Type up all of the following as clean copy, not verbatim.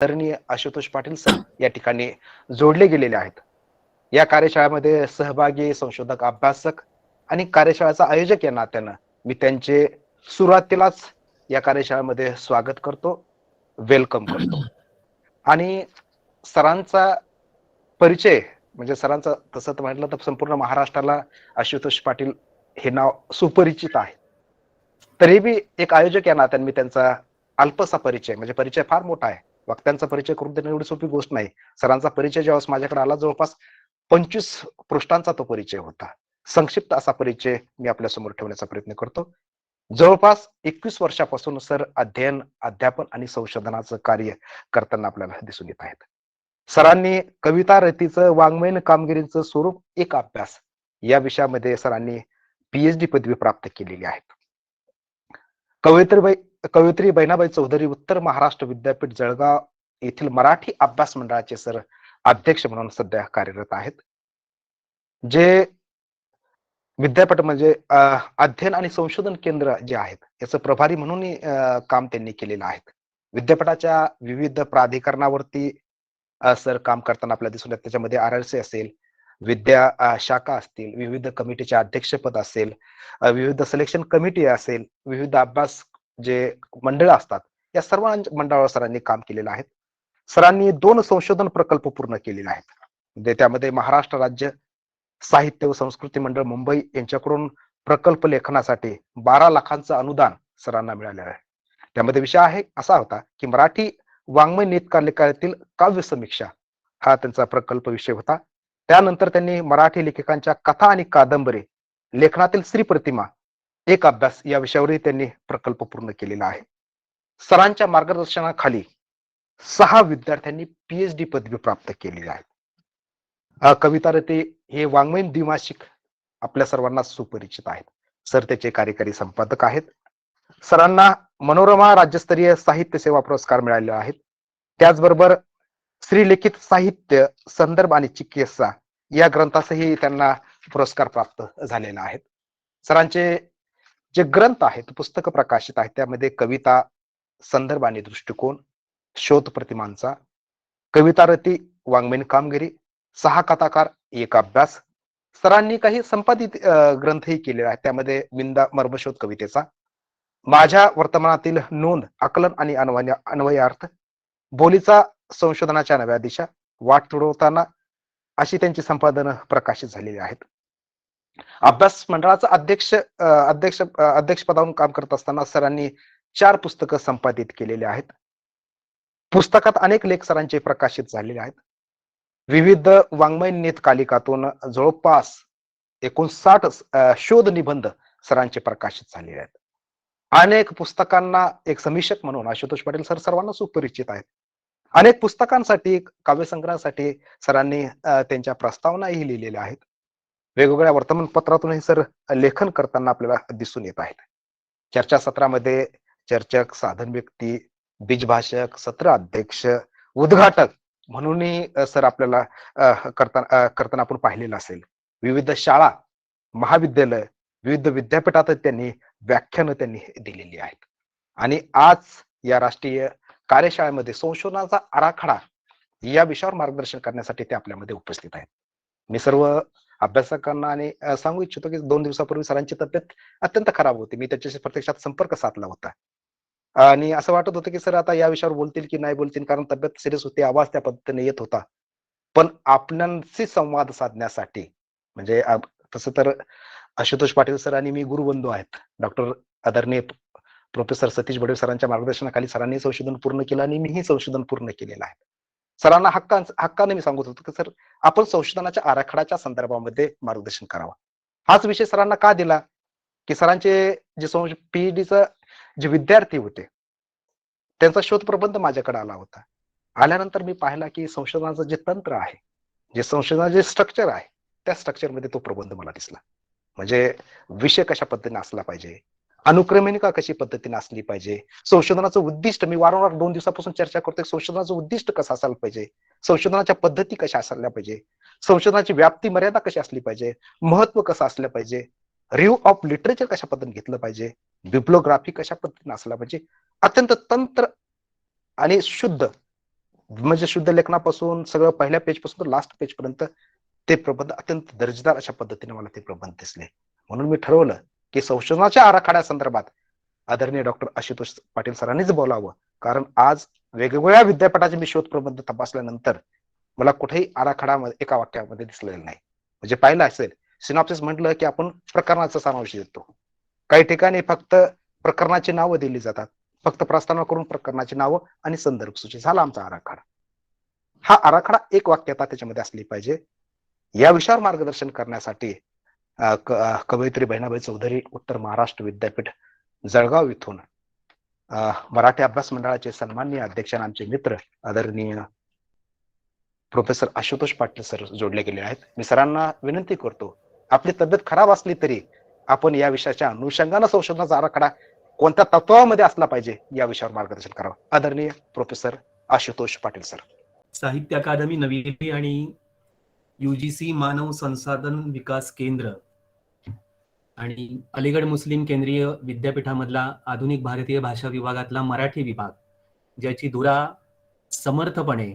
आदरणीय आशुतोष पाटील सर या ठिकाणी जोडले गेलेले आहेत. या कार्यशाळेमध्ये सहभागी संशोधक, अभ्यासक आणि कार्यशाळेचा आयोजक या नात्यानं मी त्यांचे सुरुवातीलाच या कार्यशाळेमध्ये स्वागत करतो, वेलकम करतो. आणि सरांचा परिचय म्हणजे सरांचा तसं तर म्हटलं तर संपूर्ण महाराष्ट्राला आशुतोष पाटील हे नाव सुपरिचित आहे. तरी बी एक आयोजक या नात्याने मी त्यांचा अल्पसा परिचय, म्हणजे परिचय फार मोठा आहे, वक्त्यांचा परिचय करून देणं एवढी सोपी गोष्ट नाही. सरांचा परिचय ज्यावेळेस माझ्याकडे आला, जवळपास 25 पृष्ठांचा तो परिचय होता. संक्षिप्त असा परिचय मी आपल्या समोर ठेवण्याचा प्रयत्न करतो. जवळपास 21 वर्षापासून सर अध्ययन, अध्यापन आणि संशोधनाचं कार्य करताना आपल्याला दिसून येत आहेत. सरांनी कविता रतीचं वाङ्मयीन कामगिरीचं स्वरूप एक अभ्यास या विषयामध्ये सरांनी पीएचडी पदवी प्राप्त केलेली आहे. कवयित्री बहिणाबाई चौधरी उत्तर महाराष्ट्र विद्यापीठ जळगाव येथील मराठी अभ्यास मंडळाचे सर अध्यक्ष म्हणून सध्या कार्यरत आहेत. जे विद्यापीठ म्हणजे अध्ययन आणि संशोधन केंद्र जे आहेत याचं प्रभारी म्हणून काम त्यांनी केलेलं आहे. विद्यापीठाच्या विविध प्राधिकरणावरती सर काम करताना आपल्याला दिसून येत. त्याच्यामध्ये आरआरसी असेल, विद्या शाखा असतील, विविध कमिटीचे अध्यक्षपद असेल, विविध सिलेक्शन कमिटी असेल, विविध अभ्यास जे मंडळ असतात, या सर्व मंडळावर सरांनी काम केलेलं आहे. सरांनी 2 संशोधन प्रकल्प पूर्ण केलेले आहेत. म्हणजे त्यामध्ये महाराष्ट्र राज्य साहित्य व संस्कृती मंडळ मुंबई यांच्याकडून प्रकल्प लेखनासाठी 12 लाखांचं अनुदान सरांना मिळालेलं आहे. त्यामध्ये विषय आहे असा होता की मराठी वाङ्मय नियतकालिकातील काव्य समीक्षा हा त्यांचा प्रकल्प विषय होता. त्यानंतर त्यांनी मराठी लेखकांच्या कथा आणि कादंबरी लेखनातील श्री प्रतिमा एक अभ्यास या विषयावरही त्यांनी प्रकल्प पूर्ण केलेला आहे. सरांच्या मार्गदर्शनाखाली 6 विद्यार्थ्यांनी पीएचडी पदवी प्राप्त केलेली आहे. कविता रती हे वाङ्मयीन द्विमासिक आपल्या सर्वांना सुपरिचित आहेत. सर त्याचे कार्यकारी संपादक आहेत. सरांना मनोरमा राज्यस्तरीय साहित्य सेवा पुरस्कार मिळाले आहेत. त्याचबरोबर श्रीलिखित साहित्य संदर्भ आणि चिकित्सा या ग्रंथासही त्यांना पुरस्कार प्राप्त झालेला आहे. सरांचे जे ग्रंथ आहेत, पुस्तकं प्रकाशित आहेत, त्यामध्ये कविता, संदर्भ आणि दृष्टिकोन, शोध प्रतिमांचा, कविता रती, वाङ्मयीन कामगिरी, 6 कथाकार, एक अभ्यास. सरांनी काही संपादित ग्रंथही केलेले आहेत. त्यामध्ये विंदा मर्मशोध कवितेचा, माझ्या वर्तमानातील नोंद, आकलन आणि अन्वयार्थ, बोलीचा संशोधनाच्या नव्या दिशा, वाट तुडवताना अशी त्यांची संपादनं प्रकाशित झालेली आहेत. अभ्यास मंडळाचा अध्यक्षपदावरून काम करत असताना सरांनी 4 पुस्तकं संपादित केलेली आहेत. पुस्तकात अनेक लेख सरांचे प्रकाशित झालेले आहेत. विविध वाङ्मयीन नियतकालिकातून जवळपास 59 शोध निबंध सरांचे प्रकाशित झालेले आहेत. अनेक पुस्तकांना एक समीक्षक म्हणून आशुतोष पाटील सर सर्वांना सुपरिचित आहेत. अनेक पुस्तकांसाठी, काव्यसंग्रहासाठी सरांनी त्यांच्या प्रस्तावनाही लिहिलेल्या आहेत. वेगवेगळ्या वर्तमानपत्रातूनही सर लेखन करताना आपल्याला दिसून येत आहेत. चर्चासत्रामध्ये चर्चक, साधन व्यक्ती, बीजभाषक, सत्र अध्यक्ष, उद्घाटक म्हणूनही सर आपल्याला करताना आपण पाहिलेलं असेल. विविध शाळा, महाविद्यालय, विविध विद्यापीठात त्यांनी व्याख्यानं त्यांनी दिलेली आहेत. आणि आज या राष्ट्रीय कार्यशाळेमध्ये संशोधनाचा आराखडा या विषयावर मार्गदर्शन करण्यासाठी ते आपल्यामध्ये उपस्थित आहेत. मी सर्व अभ्यासकांना आणि सांगू इच्छितो की 2 दिवसापूर्वी सरांची तब्येत अत्यंत खराब होती. मी त्याच्याशी प्रत्यक्षात संपर्क साधला होता आणि असं वाटत होतं की सर आता या विषयावर बोलतील की नाही बोलतील, कारण तब्येत सिरियस होती, आवाज त्या पद्धतीने येत होता. पण आपणांशी संवाद साधण्यासाठी म्हणजे तसं तर आशुतोष पाटील सर आणि मी गुरुबंधू आहेत. डॉक्टर आदरणीय प्रोफेसर सतीश बडे सरांच्या मार्गदर्शनाखाली सरांनी संशोधन पूर्ण केलं आणि मीही संशोधन पूर्ण केलेलं आहे. सरांना हक्काने मी सांगत होतो की सर आपण संशोधनाच्या आराखड्याच्या संदर्भामध्ये मार्गदर्शन करावं. हाच विषय सरांना का दिला की सरांचे जे पीएचडीचं जे विद्यार्थी होते त्यांचा शोध प्रबंध माझ्याकडे आला होता. आल्यानंतर मी पाहिला की संशोधनाचं जे तंत्र आहे, जे संशोधनाचं जे स्ट्रक्चर आहे, त्या स्ट्रक्चरमध्ये तो प्रबंध मला दिसला. म्हणजे विषय कशा पद्धतीने असला पाहिजे, अनुक्रमणिका कशी पद्धतीने असली पाहिजे, संशोधनाचं उद्दिष्ट, मी वारंवार 2 दिवसापासून चर्चा करतोय, संशोधनाचं उद्दिष्ट कसं असायला पाहिजे, संशोधनाच्या पद्धती कशा असल्या पाहिजे, संशोधनाची व्याप्ती मर्यादा कशी असली पाहिजे, महत्व कसं असलं पाहिजे, रिव्ह्यू ऑफ लिटरेचर कशा पद्धतीने घेतलं पाहिजे, बिब्लोग्राफी कशा पद्धतीने असला पाहिजे. अत्यंत तंत्र आणि शुद्ध म्हणजे शुद्ध लेखनापासून सगळं पहिल्या पेज पासून तर लास्ट पेज पर्यंत ते प्रबंध अत्यंत दर्जेदार अशा पद्धतीने मला ते प्रबंध दिसले. म्हणून मी ठरवलं की संशोधनाच्या आराखड्यासंदर्भात आदरणीय डॉक्टर आशुतोष पाटील सरांनीच बोलावं. कारण आज वेगवेगळ्या विद्यापीठाचे मी शोध प्रबंध तपासल्यानंतर मला कुठेही आराखडा एका वाक्यामध्ये दिसलेला नाही. म्हणजे पाहिलं असेल, सिनॉप्सिस म्हटलं की आपण प्रकरणाचा सारांश देतो. काही ठिकाणी फक्त प्रकरणाची नावं दिली जातात, फक्त प्रस्तावना करून प्रकरणाची नावं आणि संदर्भ सूची, झाला आमचा आराखडा. हा आराखडा एक वाक्यता त्याच्यामध्ये असली पाहिजे. या विषयावर मार्गदर्शन करण्यासाठी कवयित्री बहिणाबाई चौधरी उत्तर महाराष्ट्र विद्यापीठ जळगाव इथून मराठी अभ्यास मंडळाचे सन्माननीय अध्यक्ष आणि आमचे मित्र आदरणीय प्रोफेसर आशुतोष पाटील सर जोडले गेले आहेत. मी सरांना विनंती करतो, आपली तब्येत खराब असली तरी आपण या विषयाच्या अनुषंगाने संशोधनाचा आराखडा कोणत्या तत्वामध्ये असला पाहिजे या विषयावर मार्गदर्शन करावं. आदरणीय प्रोफेसर आशुतोष पाटील सर. साहित्य अकादमी नवी दिल्ली आणि UGC मानव संसाधन विकास केंद्र आणि अलीगड मुस्लिम केंद्रीय विद्यापीठामधला आधुनिक भारतीय भाषा विभागातला मराठी विभाग, ज्याची धुरा समर्थपणे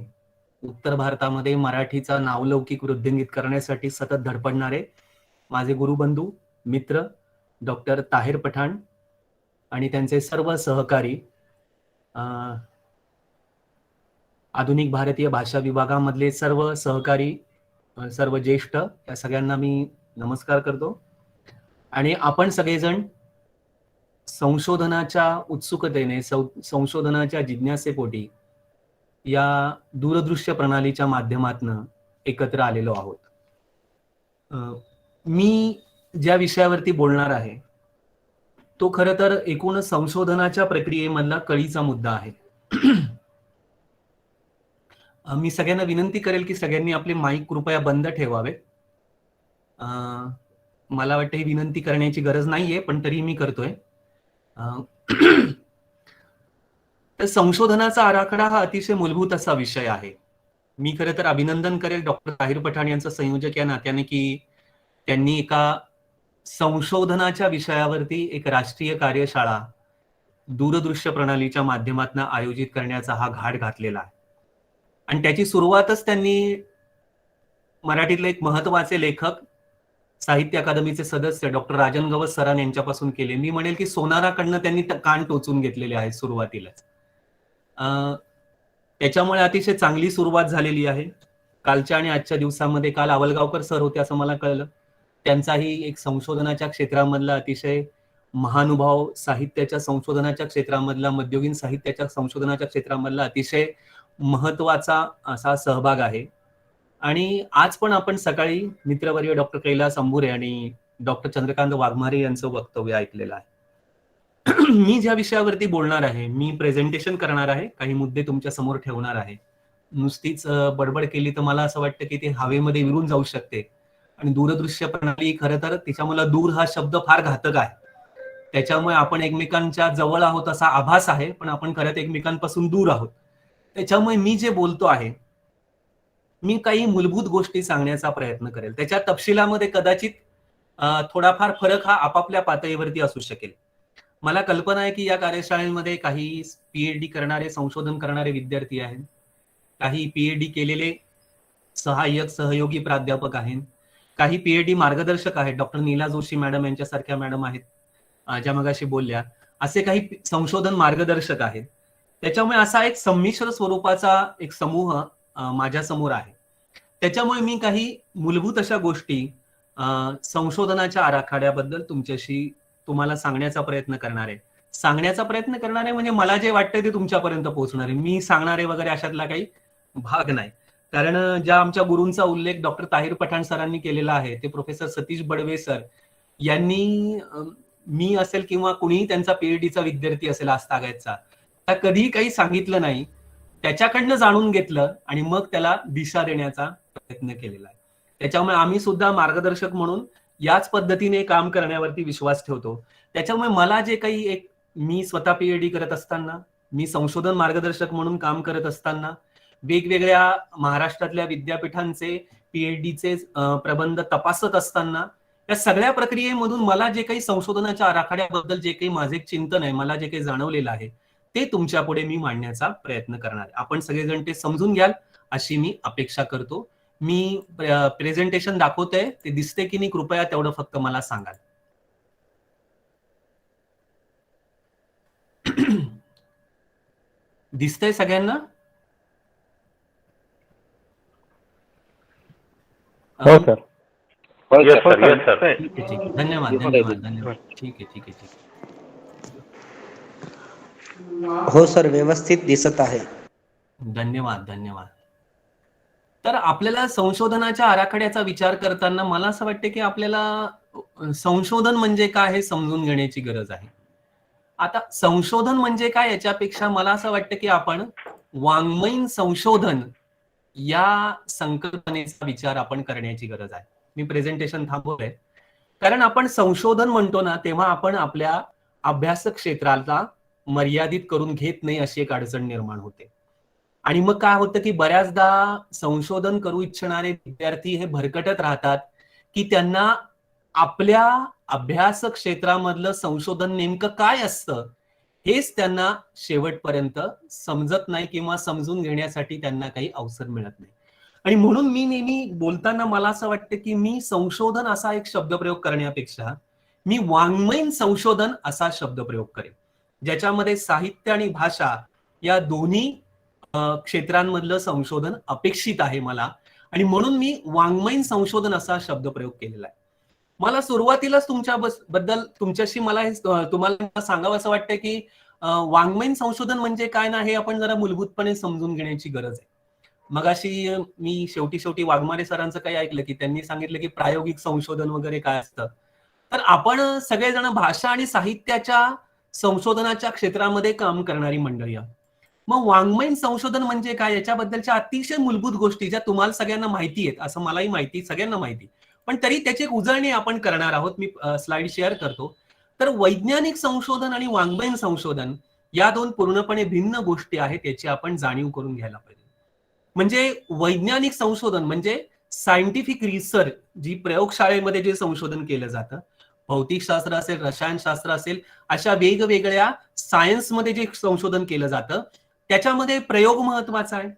उत्तर भारतामध्ये मराठीचा नावलौकिक वृद्धिंगित करण्यासाठी सतत धडपडणारे माझे गुरुबंधू मित्र डॉक्टर ताहिर पठाण आणि त्यांचे सर्व सहकारी, आधुनिक भारतीय भाषा विभागामधले सर्व सहकारी, सर्व ज्येष्ठ, या सगळ्यांना मी नमस्कार करतो. आणि आपण सगळेजण संशोधनाच्या उत्सुकतेने, संशोधनाच्या जिज्ञासेपोटी या दूरदृश्य प्रणालीच्या माध्यमातून एकत्र आलेलो आहोत. मी ज्या विषयावरती बोलणार आहे तो खरं तर एकूण संशोधनाच्या प्रक्रियेमधला कळीचा मुद्दा आहे. मी सगळ्यांना विनंती करेल की सगळ्यांनी आपले माईक कृपया बंद ठेवावे. मला वाटतं ही विनंती करण्याची गरज नाहीये, पण तरी मी करतोय. तर संशोधनाचा आराखडा हा अतिशय मूलभूत असा विषय आहे. मी खरं तर अभिनंदन करेल डॉक्टर ताहिर पठाण यांचं संयोजक या नात्याने की त्यांनी एका संशोधनाच्या विषयावरती एक राष्ट्रीय कार्यशाळा दूरदृश्य प्रणालीच्या माध्यमातून आयोजित करण्याचा हा घाट घातलेला आहे. आणि त्याची सुरुवातच त्यांनी मराठीतले एक महत्वाचे लेखक, साहित्य अकादमीचे सदस्य डॉक्टर राजन गवस सरान यांच्यापासून केले. मी म्हणेल की सोनाराकडनं त्यांनी कान टोचून घेतलेले आहेत सुरुवातीलाच. त्याच्यामुळे अतिशय चांगली सुरुवात झालेली आहे. कालच्या आणि आजच्या दिवसामध्ये, काल आवलगावकर सर होते असं मला कळलं, त्यांचाही एक संशोधनाच्या क्षेत्रामधला अतिशय महानुभाव, साहित्याच्या संशोधनाच्या क्षेत्रामधला, मध्ययुगीन साहित्याच्या संशोधनाच्या क्षेत्रामधला अतिशय महत्वाचा असा सहभाग आहे. आणि आज पण आपण सकाळी मित्रवर्य डॉक्टर कैलास अंबुरे आणि डॉक्टर चंद्रकांत वाघमारे यांचं वक्तव्य ऐकलेलं आहे. मी ज्या विषयावरती बोलणार आहे, मी प्रेझेंटेशन करणार आहे, काही मुद्दे तुमच्या समोर ठेवणार आहे. नुसतीच बडबड केली तर मला असं वाटतं की ते हवेमध्ये विरून जाऊ शकते. आणि दूरदृश्य प्रणाली खरं तर तिच्यामुळे दूर हा शब्द फार घातक आहे. त्याच्यामुळे आपण एकमेकांच्या जवळ आहोत असा आभास आहे, पण आपण खरंच एकमेकांपासून दूर आहोत. त्याच्यामुळे मी जे बोलतो आहे, मी काही मूलभूत गोष्टी सांगण्याचा प्रयत्न करेल. त्याच्या तपशिलामध्ये कदाचित थोडाफार फरक हा आपापल्या पातळीवरती असू शकेल. मला कल्पना आहे की या कार्यशाळेमध्ये काही PhD करणारे, संशोधन करणारे विद्यार्थी आहेत, काही PhD केलेले सहाय्यक सहयोगी प्राध्यापक आहेत, काही PhD मार्गदर्शक आहेत, डॉक्टर नीला जोशी मॅडम यांच्यासारख्या मॅडम आहेत ज्या मगाशी बोलल्या, असे काही संशोधन मार्गदर्शक आहेत. त्याच्यामुळे असा एक संमिश्र स्वरूपाचा एक समूह माझ्या समोर आहे. त्याच्यामुळे मी काही मूलभूत अशा गोष्टी संशोधनाच्या आराखड्याबद्दल तुम्हाला सांगण्याचा प्रयत्न करणार आहे. म्हणजे मला जे वाटतंय ते तुमच्यापर्यंत पोहोचणार आहे. मी सांगणारे वगैरे अशातला काही भाग नाही. कारण ज्या आमच्या गुरूंचा उल्लेख डॉक्टर ताहिर पठाण सरांनी केलेला आहे, ते प्रोफेसर सतीश बडवे सर यांनी, मी असेल किंवा कुणीही त्यांचा PhDचा विद्यार्थी असेल आजतागायतचा, त्या कधीही काही सांगितलं नाही, त्याच्याकडनं जाणून घेतलं आणि मग त्याला दिशा देण्याचा प्रयत्न केलेला आहे. त्याच्यामुळे आम्ही सुद्धा मार्गदर्शक म्हणून याच पद्धतीने काम करण्यावरती विश्वास ठेवतो. त्याच्यामुळे मला जे काही मी स्वतः PhD करत असताना, मी संशोधन मार्गदर्शक म्हणून काम करत असताना, वेगवेगळ्या महाराष्ट्रातल्या विद्यापीठांचे PhDचे प्रबंध तपासत असताना, या सगळ्या प्रक्रियेमधून मला जे काही संशोधनाच्या आराखड्याबद्दल जे काही माझे चिंतन आहे, मला जे काही जाणवलेलं आहे, ते तुमच्या पुढे मी मांडण्याचा प्रयत्न करणार आहे. आपण सगळेजण ते समजून घ्याल अशी मी अपेक्षा करतो. मी प्रेझेंटेशन दाखवतोय, ते दिसते की नाही कृपया तेवढं फक्त मला सांगाल. दिसतंय सगळ्यांना? हो सर. Yes sir. ठीक आहे. धन्यवाद. ठीक आहे. हो सर, व्यवस्थित दिसत आहे. धन्यवाद. तर आपल्याला संशोधनाच्या आराखड्याचा विचार करताना मला असं वाटतं की आपल्याला संशोधन म्हणजे काय हे समजून घेण्याची गरज आहे. आता संशोधन म्हणजे काय याच्यापेक्षा मला असं वाटतं की आपण वाङ्मयीन संशोधन या संकल्पनेचा विचार आपण करण्याची गरज आहे. मी प्रेझेंटेशन थांबवलंय, कारण आपण संशोधन म्हणतो ना तेव्हा आपण आपल्या अभ्यास क्षेत्राला मर्यादित करून घेत नाही अशी एक अडचण निर्माण होते. आणि मग काय होतं की बऱ्याचदा संशोधन करू इच्छिणारे विद्यार्थी हे भरकटत राहतात की त्यांना आपल्या अभ्यास क्षेत्रामधलं संशोधन नेमकं काय असतं हेच त्यांना शेवटपर्यंत समजत नाही किंवा समजून घेण्यासाठी त्यांना काही अवसर मिळत नाही. आणि म्हणून मी नेहमी बोलताना मला असं वाटतं की मी संशोधन असा एक शब्दप्रयोग करण्यापेक्षा मी वाङ्मयीन संशोधन असा शब्दप्रयोग करेन, ज्याच्यामध्ये साहित्य आणि भाषा या दोन्ही क्षेत्रांमधलं संशोधन अपेक्षित आहे मला. आणि म्हणून मी वाङ्मयीन संशोधन असा शब्दप्रयोग केलेला आहे. मला सुरुवातीलाच तुमच्याशी मला हे तुम्हाला सांगावं असं वाटतं की वाङ्मयीन संशोधन म्हणजे काय ना हे आपण जरा मूलभूतपणे समजून घेण्याची गरज आहे. मगाशी मी शेवटी वाघमारे सरांचं काही ऐकलं की त्यांनी सांगितलं की प्रायोगिक संशोधन वगैरे काय असतं. तर आपण सगळेजण भाषा आणि साहित्याच्या संशोधनाच्या क्षेत्रामध्ये काम करणारी मंडळी आहोत. मग वाङ्मयीन संशोधन म्हणजे काय याच्याबद्दलच्या अतिशय मूलभूत गोष्टी ज्या तुम्हाला सगळ्यांना माहिती आहेत, असं मलाही माहिती, सगळ्यांना माहिती, पण तरी त्याची एक उजळणी आपण करणार आहोत. मी स्लाइड शेअर करतो. तर वैज्ञानिक संशोधन आणि वाङ्मयीन संशोधन या दोन पूर्णपणे भिन्न गोष्टी आहेत, याची आपण जाणीव करून घ्यायला पाहिजे. म्हणजे वैज्ञानिक संशोधन म्हणजे सायंटिफिक रिसर्च, जी प्रयोगशाळेमध्ये जे संशोधन केलं जातं, भौतिकशास्त्र असेल, रसायनशास्त्र असेल, अशा वेगवेगळ्या सायन्समध्ये जे संशोधन केलं जातं त्याच्यामध्ये प्रयोग महत्वाचा आहे.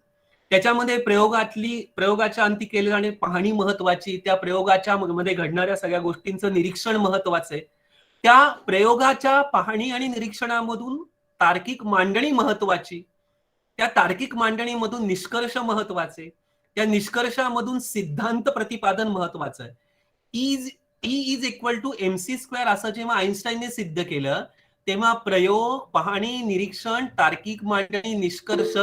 त्याच्यामध्ये प्रयोगाच्या अंती केली जाणारी पाहणी महत्वाची, त्या प्रयोगाच्या मध्ये घडणाऱ्या सगळ्या गोष्टींचं निरीक्षण महत्वाचं आहे. त्या प्रयोगाच्या पाहणी आणि निरीक्षणामधून तार्किक मांडणी महत्वाची, त्या तार्किक मांडणीमधून निष्कर्ष महत्वाचे, त्या निष्कर्षामधून सिद्धांत प्रतिपादन महत्वाचं आहे. E is equal to MC² असं जेव्हा आईन्स्टाईनने सिद्ध केलं तेव्हा प्रयोग, पाहणी, निरीक्षण, तार्किक मांडणी, निष्कर्ष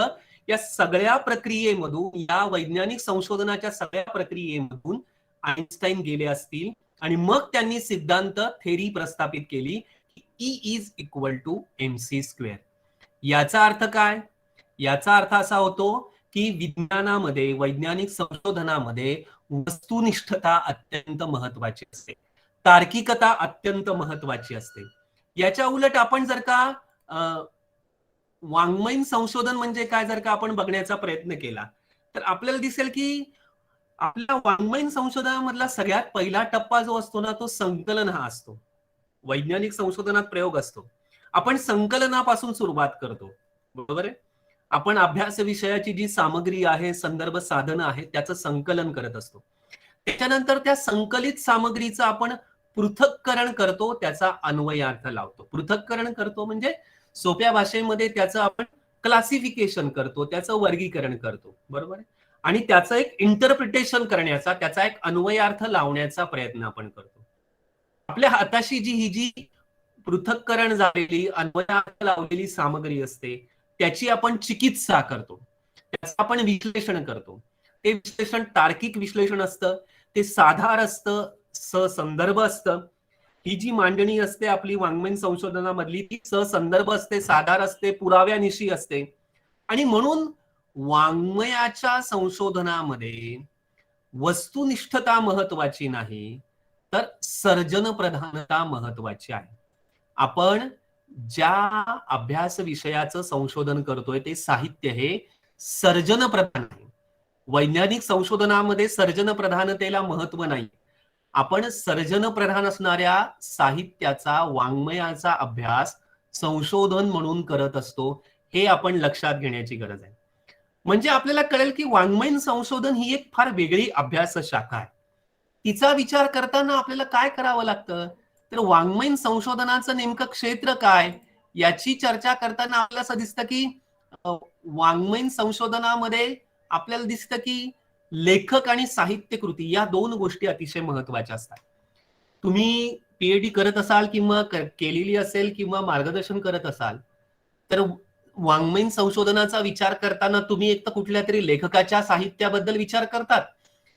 या सगळ्या प्रक्रियेमधून, या वैज्ञानिक संशोधनाच्या सगळ्या प्रक्रियेमधून आईन्स्टाईन गेले असतील आणि मग त्यांनी सिद्धांत थेरी प्रस्थापित केली की E is equal to MC². याचा अर्थ काय? याचा अर्थ असा होतो की विज्ञानामध्ये, वैज्ञानिक संशोधनामध्ये वस्तुनिष्ठता अत्यंत महत्वाची असते, तार्किकता अत्यंत महत्वाची असते. याच्या उलट आपण जर का वाङ्मयीन संशोधन म्हणजे काय जर का आपण बघण्याचा प्रयत्न केला तर आपल्याला दिसेल की आपल्या वाङ्मयीन संशोधनामधला सगळ्यात पहिला टप्पा जो असतो ना तो संकलन हा असतो. वैज्ञानिक संशोधनात प्रयोग असतो, आपण संकलनापासून सुरुवात करतो, बरोबर आहे. आपण अभ्यास विषयाची जी सामग्री आहे, संदर्भ साधनं आहेत, त्याचं संकलन करत असतो. त्याच्यानंतर त्या संकलित सामग्रीचं आपण पृथक्करण करतो, त्याचा अन्वयार्थ लावतो. पृथक्करण करतो म्हणजे सोप्या भाषेमध्ये त्याचं आपण क्लासिफिकेशन करतो, त्याचं वर्गीकरण करतो, बरोबर आहे. आणि त्याचं एक इंटरप्रिटेशन करण्याचा, त्याचा एक अन्वयार्थ लावण्याचा प्रयत्न आपण करतो. आपल्या हाताशी ही जी पृथक्करण झालेली, अन्वयार्थ लावलेली सामग्री असते त्याची आपण चिकित्सा करतो, त्याचं आपण विश्लेषण करतो. ते विश्लेषण तार्किक विश्लेषण असतं, ते साधार असतं, ससंदर्भ असतं. ही जी मांडणी असते आपली वाङ्मयीन संशोधनामधली ती ससंदर्भ असते, साधार असते, पुराव्यानिशी असते. आणि म्हणून वाङ्मयाच्या संशोधनामध्ये वस्तुनिष्ठता महत्वाची नाही तर सर्जन प्रधानता महत्वाची आहे. आपण ज्या अभ्यास विषयाचं संशोधन करतोय ते साहित्य हे सर्जन प्रधान आहे. वैज्ञानिक संशोधनामध्ये सर्जन प्रधानतेला महत्व नाही. आपण सर्जन प्रधान असणाऱ्या साहित्याचा, वाङ्मयाचा अभ्यास संशोधन म्हणून करत असतो, हे आपण लक्षात घेण्याची गरज आहे. म्हणजे आपल्याला कळेल की वाङ्मयीन संशोधन ही एक फार वेगळी अभ्यास शाखा आहे. तिचा विचार करताना आपल्याला काय करावं लागतं, तर वाङ्मयीन संशोधनाचं नेमकं क्षेत्र काय याची चर्चा करताना आपल्याला असं दिसतं की वाङ्मयीन संशोधनामध्ये आपल्याला दिसतं की लेखक आणि साहित्य कृती या दोन गोष्टी अतिशय महत्वाच्या असतात. तुम्ही पीएचडी करत असाल किंवा केलेली असेल किंवा मार्गदर्शन करत असाल, तर वाङ्मयीन संशोधनाचा विचार करताना तुम्ही एक तर कुठल्या तरी लेखकाच्या साहित्याबद्दल विचार करतात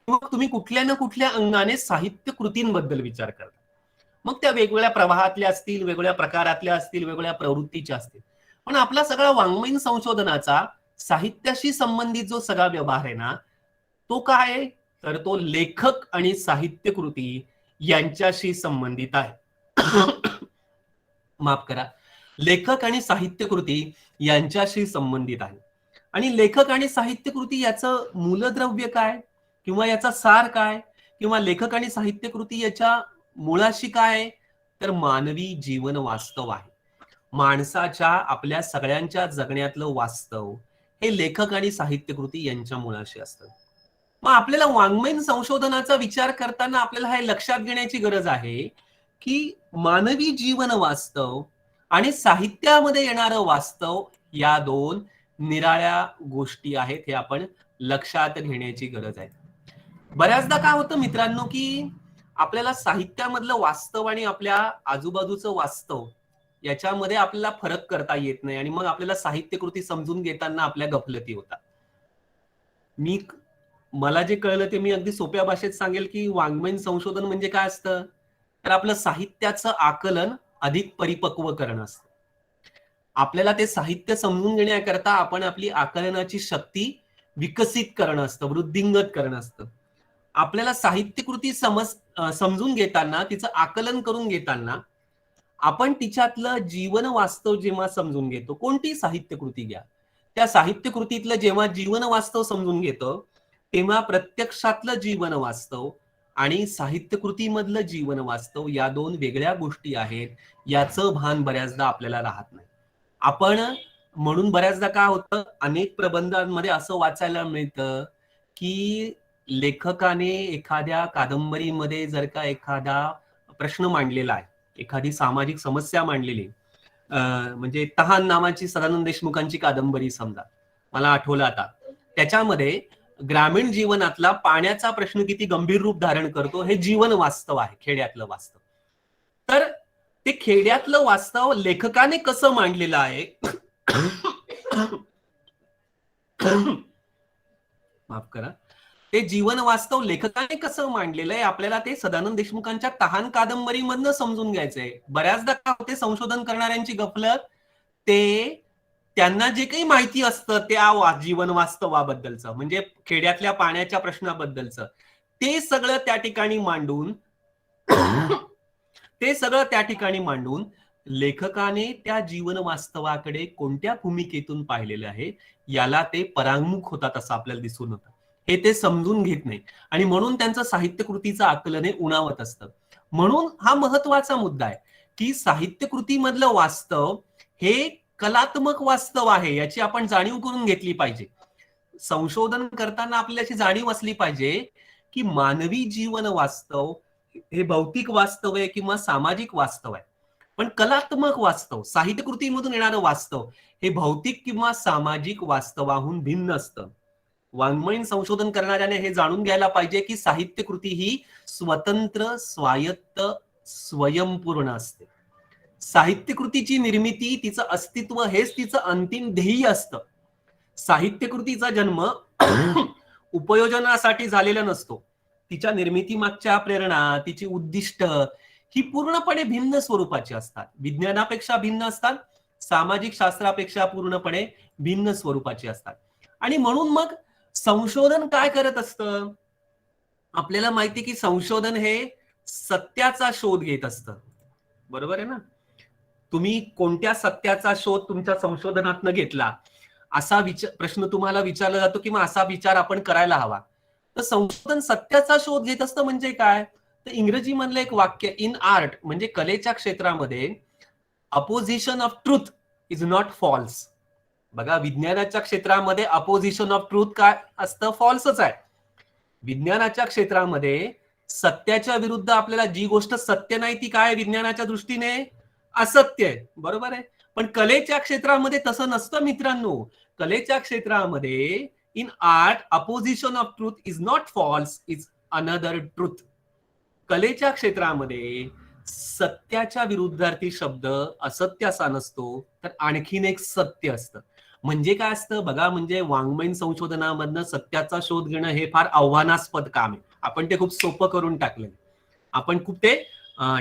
किंवा तुम्ही कुठल्या ना कुठल्या अंगाने साहित्य कृतींबद्दल विचार करतात. मग त्या वेगवेगळ्या प्रवाहातल्या असतील, वेगवेगळ्या प्रकारातल्या असतील, वेगवेगळ्या प्रवृत्तीच्या असतील. पण आपला सगळा वाङ्मयीन संशोधनाचा साहित्याशी संबंधित जो सगळा व्यवहार आहे ना, तो काय आहे, तर तो लेखक आणि साहित्य कृती यांच्याशी संबंधित आहे. माफ करा, लेखक आणि साहित्य कृती यांच्याशी संबंधित आहे. आणि लेखक आणि साहित्य कृती याचं मूलद्रव्य काय किंवा याचा सार काय किंवा लेखक आणि साहित्य कृती याच्या मुळाशी काय, तर मानवी जीवन वास्तव आहे. माणसाच्या आपल्या सगळ्यांच्या जगण्यातलं वास्तव हे लेखक आणि साहित्य कृती यांच्या मुळाशी असतं. मग आपल्याला वाङ्मयीन संशोधनाचा विचार करताना आपल्याला हे लक्षात घेण्याची गरज आहे की मानवी जीवन वास्तव आणि साहित्यामध्ये येणारं वास्तव या दोन निराळ्या गोष्टी आहेत, हे आपण लक्षात घेण्याची गरज आहे. बऱ्याचदा काय होतं मित्रांनो, की आपल्याला साहित्यामधलं वास्तव आणि आपल्या आजूबाजूचं वास्तव याच्यामध्ये आपल्याला फरक करता येत नाही आणि मग आपल्याला साहित्य कृती समजून घेताना आपल्या गफलती होतात. मला जे कळलं ते मी अगदी सोप्या भाषेत सांगेल की वाङ्मयीन संशोधन म्हणजे काय असतं, तर आपलं साहित्याचं आकलन अधिक परिपक्व करणं असतं. आपल्याला ते साहित्य समजून घेण्याकरता आपण आपली आकलनाची शक्ती विकसित करणं असतं, वृद्धिंगत करणं असतं. आपल्याला साहित्य कृती समजून घेताना, तिचं आकलन करून घेताना आपण तिच्यातलं जीवन वास्तव जेव्हा समजून घेतो, कोणती साहित्य कृती घ्या, त्या साहित्य कृतीतलं जेव्हा जीवन वास्तव समजून घेतो, तेव्हा प्रत्यक्षातलं जीवन वास्तव आणि साहित्य कृतीमधलं जीवन वास्तव या दोन वेगळ्या गोष्टी आहेत, याचं भान बऱ्याचदा आपल्याला राहत नाही. आपण म्हणून बऱ्याचदा काय होतं, अनेक प्रबंधांमध्ये असं वाचायला मिळतं की लेखकाने एखाद्या कादंबरीमध्ये जर का एखादा प्रश्न मांडलेला आहे, एखादी सामाजिक समस्या मांडलेली, म्हणजे तहान नावाची सदानंद देशमुखांची कादंबरी समजा, मला आठवलं आता, त्याच्यामध्ये ग्रामीण जीवनातला पाण्याचा प्रश्न किती गंभीर रूप धारण करतो हे जीवन वास्तव आहे, खेड्यातलं वास्तव. तर ते खेड्यातलं वास्तव लेखकाने कसं मांडलेलं आहे, माफ करा, ते जीवन वास्तव लेखकाने कसं मांडलेलं आहे आपल्याला ते सदानंद देशमुखांच्या तहान कादंबरीमधनं समजून घ्यायचंय. बऱ्याचदा काय होते, संशोधन करणाऱ्यांची गफलत, ते त्यांना जे काही माहिती असतं त्या जीवन वास्तवाबद्दलचं, म्हणजे खेड्यातल्या पाण्याच्या प्रश्नाबद्दलचं, ते सगळं त्या ठिकाणी मांडून लेखकाने त्या जीवन वास्तवाकडे कोणत्या भूमिकेतून पाहिलेलं आहे याला ते परांगमुख होतात असं आपल्याला दिसून होतं. हे ते समजून घेत नाही आणि म्हणून त्यांचं साहित्य कृतीचं आकलन हे उणावत असतं. म्हणून हा महत्वाचा मुद्दा आहे की साहित्य कृतीमधलं वास्तव हे कलात्मक वास्तव आहे, याची आपण जाणीव करून घेतली पाहिजे. संशोधन करताना आपल्याला याची जाणीव असली पाहिजे की मानवी जीवन वास्तव हे भौतिक वास्तव आहे किंवा सामाजिक वास्तव आहे, पण कलात्मक वास्तव, साहित्य कृतीमधून येणारं वास्तव हे भौतिक किंवा सामाजिक वास्तवाहून भिन्न असतं. वाङ्मयीन संशोधन करणाऱ्याने हे जाणून घ्यायला पाहिजे की साहित्य कृती ही स्वतंत्र, स्वायत्त, स्वयंपूर्ण असते. साहित्य कृतीची निर्मिती, तिचं अस्तित्व हेच तिचं अंतिम ध्येय असतं. साहित्य कृतीचा जन्म उपयोजनासाठी झालेला नसतो. तिच्या निर्मिती मागच्या प्रेरणा, तिची उद्दिष्ट ही पूर्णपणे भिन्न स्वरूपाची असतात, विज्ञानापेक्षा भिन्न असतात, सामाजिक शास्त्रापेक्षा पूर्णपणे भिन्न स्वरूपाची असतात. आणि म्हणून मग संशोधन काय करत असतं, आपल्याला माहिती की संशोधन हे सत्याचा शोध घेत असतं, बरोबर आहे ना. तुम्ही कोणत्या सत्याचा शोध तुमच्या संशोधनातनं घेतला असा प्रश्न तुम्हाला विचारला जातो किंवा असा विचार आपण करायला हवा. तर संशोधन सत्याचा शोध घेत असतं म्हणजे काय, तर इंग्रजी मधलं एक वाक्य, इन आर्ट म्हणजे कलेच्या क्षेत्रामध्ये, opposition of truth is not false. बघा, विज्ञानाच्या क्षेत्रामध्ये अपोजिशन ऑफ ट्रूथ काय असतं? फॉल्सच आहे. विज्ञानाच्या क्षेत्रामध्ये सत्याच्या विरुद्ध आपल्याला जी गोष्ट सत्य नाही ती काय विज्ञानाच्या दृष्टीने असत्य आहे, बरोबर आहे. पण कलेच्या क्षेत्रामध्ये तसं नसतं मित्रांनो. कलेच्या क्षेत्रामध्ये in art opposition of truth is not false, is another truth. कलेच्या क्षेत्रामध्ये सत्याच्या विरुद्धार्थी शब्द असत्य असा नसतो, तर आणखीन एक सत्य असतं. म्हणजे काय असतं बघा, म्हणजे वाङ्मयीन संशोधनामधनं सत्याचा शोध घेणं हे फार आव्हानास्पद काम आहे. आपण ते खूप सोपं करून टाकले, आपण खूप ते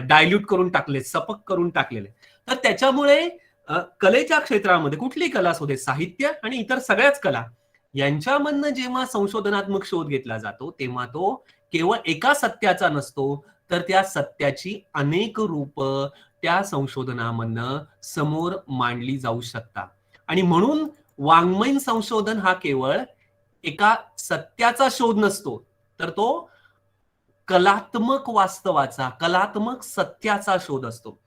डायल्यूट करून टाकले, सपक करून टाकलेले. तर त्याच्यामुळे कलेच्या क्षेत्रामध्ये कुठली कला असू दे, साहित्य आणि इतर सगळ्याच कला यांच्यामधनं जेव्हा संशोधनात्मक शोध घेतला जातो तेव्हा तो केवळ एका सत्याचा नसतो, तर त्या सत्याची अनेक रूप त्या संशोधनामधनं समोर मांडली जाऊ शकतात. आणि म्हणून वाङ्मयीन संशोधन हा केवळ एका सत्याचा शोध नसतो, तर तो कलात्मक वास्तवाचा, कलात्मक सत्याचा शोध असतो.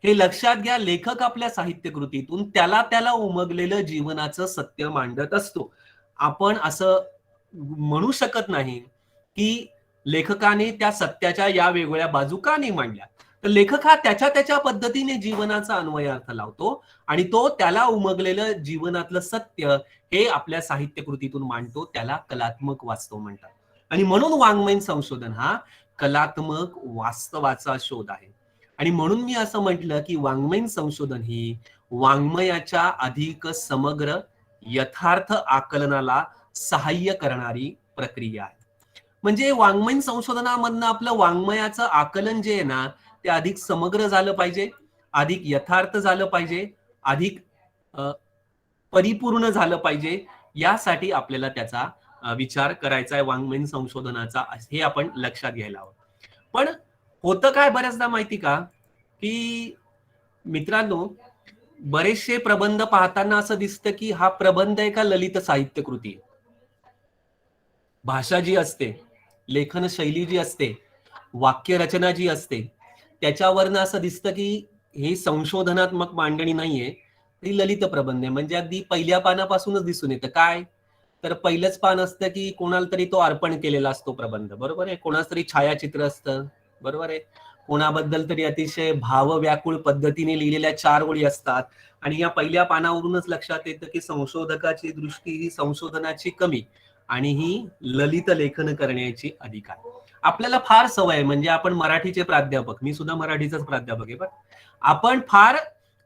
हे लक्षात घ्या. लेखक आपल्या साहित्य कृतीतून त्याला उमगलेलं जीवनाचं सत्य मांडत असतो. आपण असं म्हणू शकत नाही की लेखकाने त्या सत्याच्या या वेगवेगळ्या बाजू का नाही मांडल्या. तर लेखक हा त्याच्या पद्धतीने जीवनाचा अन्वयार्थ लावतो आणि तो त्याला उमगलेलं जीवनातलं सत्य हे आपल्या साहित्य कृतीतून मांडतो. त्याला कलात्मक वास्तव म्हणतात. आणि म्हणून वाङ्मयीन संशोधन हा कलात्मक वास्तवाचा शोध आहे. आणि म्हणून मी असं म्हटलं की वाङ्मयीन संशोधन ही वाङ्मयाच्या अधिक समग्र यथार्थ आकलनाला सहाय्य करणारी प्रक्रिया आहे. म्हणजे वाङ्मयीन संशोधनामधनं आपलं वाङ्मयाचं आकलन जे आहे ना ते अधिक समग्र झालं पाहिजे, अधिक यथार्थ झालं पाहिजे, अधिक परिपूर्ण झालं पाहिजे. यासाठी आपल्याला त्याचा विचार करायचा आहे वाङ्मयीन संशोधनाचा, हे आपण लक्षात घ्यायला हवं. पण होतं काय बऱ्याचदा माहिती का की मित्रांनो, बरेचसे प्रबंध पाहताना असं दिसतं की हा प्रबंध एका ललित साहित्य कृती आहे. भाषा जी असते, लेखन शैली जी असते, वाक्यरचना जी असते, त्याच्यावरनं असं दिसतं की हे संशोधनात्मक मांडणी नाहीये, ती ललित प्रबंध आहे. म्हणजे अगदी पहिल्या पानापासूनच दिसून येतं. काय तर पहिलंच पान असतं की कोणाला तरी तो अर्पण केलेला असतो प्रबंध, बरोबर आहे. कोणाचं तरी छायाचित्र असतं, बरोबर आहे. कोणाबद्दल तरी अतिशय भावव्याकुळ पद्धतीने लिहिलेल्या 4 ओळी असतात. आणि या पहिल्या पानावरूनच लक्षात येतं की संशोधकाची दृष्टी ही संशोधनाची कमी आणि ही ललित लेखन करण्याची अधिक आहे. आपल्याला फार सवय आहे, म्हणजे आपण मराठीचे प्राध्यापक, मी सुद्धा मराठीचाच प्राध्यापक आहे, पण आपण फार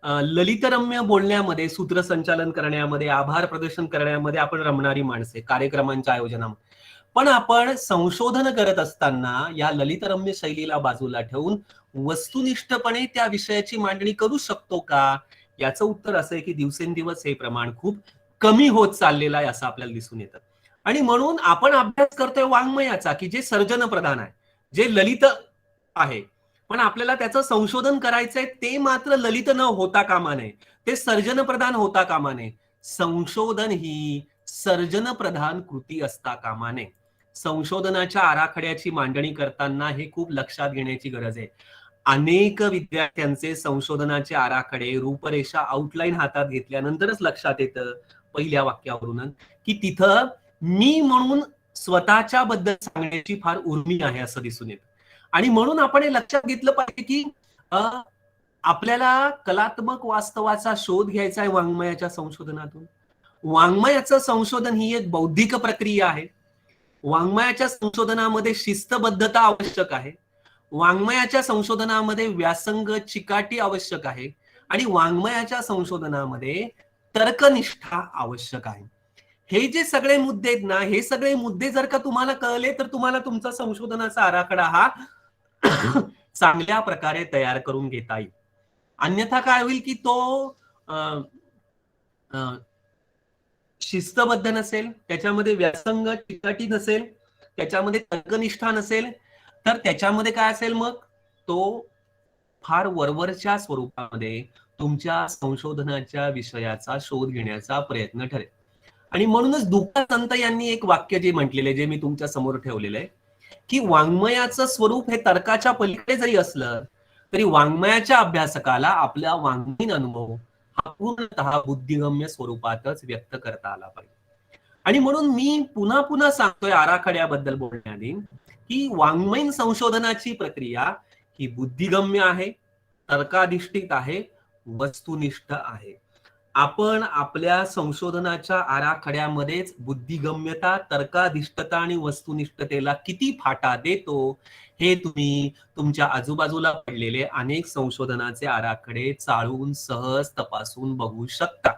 ललितरम्य बोलण्यामध्ये, सूत्रसंचालन करण्यामध्ये, आभार प्रदर्शन करण्यामध्ये आपण रमणारी माणसे कार्यक्रमांच्या आयोजनामध्ये. पण आपण संशोधन करत असताना या ललितरम्य शैलीला बाजूला ठेवून वस्तुनिष्ठपणे त्या विषयाची मांडणी करू शकतो का? याचं उत्तर असं आहे की दिवसेंदिवस हे प्रमाण खूप कमी होत चाललेलं आहे असं आपल्याला दिसून येतं. आणि म्हणून आपण अभ्यास करतोय वाङ्मयाचा की जे सर्जन प्रधान आहे, जे ललित आहे, पण आपल्याला त्याचं संशोधन करायचंय ते मात्र ललित न होता कामा नये, ते सर्जन प्रधान होता कामा नये. संशोधन ही सर्जन प्रधान कृती असता कामा नये. संशोधनाच्या आराखड्याची मांडणी करताना हे खूप लक्षात घेण्याची गरज आहे. अनेक विद्यार्थ्यांचे संशोधनाचे आराखडे, रूपरेषा, आउटलाईन हातात घेतल्यानंतरच लक्षात येतं पहिल्या वाक्यावरून की तिथं मी म्हणून स्वतःच्या बद्दल सांगण्याची फार उर्मी आहे असं दिसून येतं. आणि म्हणून आपण हे लक्षात घेतलं पाहिजे की आपल्याला कलात्मक वास्तवाचा शोध घ्यायचा आहे वाङ्मयाच्या संशोधनातून. वाङ्मयाचं संशोधन ही एक बौद्धिक प्रक्रिया आहे. वाङ्मयाच्या संशोधनामध्ये शिस्तबद्धता आवश्यक आहे. वाङ्मयाच्या संशोधनामध्ये व्यासंग, चिकाटी आवश्यक आहे. आणि वाङ्मयाच्या संशोधनामध्ये तर्कनिष्ठा आवश्यक आहे. हे जे सगळे मुद्दे आहेत ना, हे सगळे मुद्दे जर का तुम्हाला कळले तर तुम्हाला तुमचा संशोधनाचा आराखडा हा चांगल्या प्रकारे तयार करून घेता येईल. अन्यथा काय होईल की तो शिस्तबद्ध नसेल, त्याच्यामध्ये व्यासंग, चिकाटी नसेल, त्याच्यामध्ये तर्कनिष्ठा नसेल, तर त्याच्यामध्ये काय असेल मग तो फार वरवरच्या स्वरूपामध्ये तुमच्या संशोधनाच्या विषयाचा शोध घेण्याचा प्रयत्न ठरेल. आणि म्हणूनच दुःखा संत यांनी एक वाक्य जे म्हटलेले, जे मी तुमच्या समोर ठेवलेलं आहे की वाङ्मयाचं स्वरूप हे तर्काच्या पलीकडे जरी असलं तरी वाङ्मयाच्या अभ्यासकाला आपला वाङ्मयीन अनुभव हा पूर्णतः बुद्धिगम्य स्वरूपातच व्यक्त करता आला पाहिजे. आणि म्हणून मी पुन्हा पुन्हा सांगतोय आराखड्याबद्दल बोलण्याआधी की वाङ्मयीन संशोधनाची प्रक्रिया ही बुद्धिगम्य आहे, तर्काधिष्ठित आहे, वस्तुनिष्ठ आहे. आपण आपल्या संशोधनाच्या आराखड्यामध्येच बुद्धिगम्यता, तर्काधिष्ठता आणि वस्तुनिष्ठतेला किती फाटा देतो हे तुम्ही तुमच्या आजूबाजूला पडलेले अनेक संशोधनाचे आराखडे चाळून सहज तपासून बघू शकता.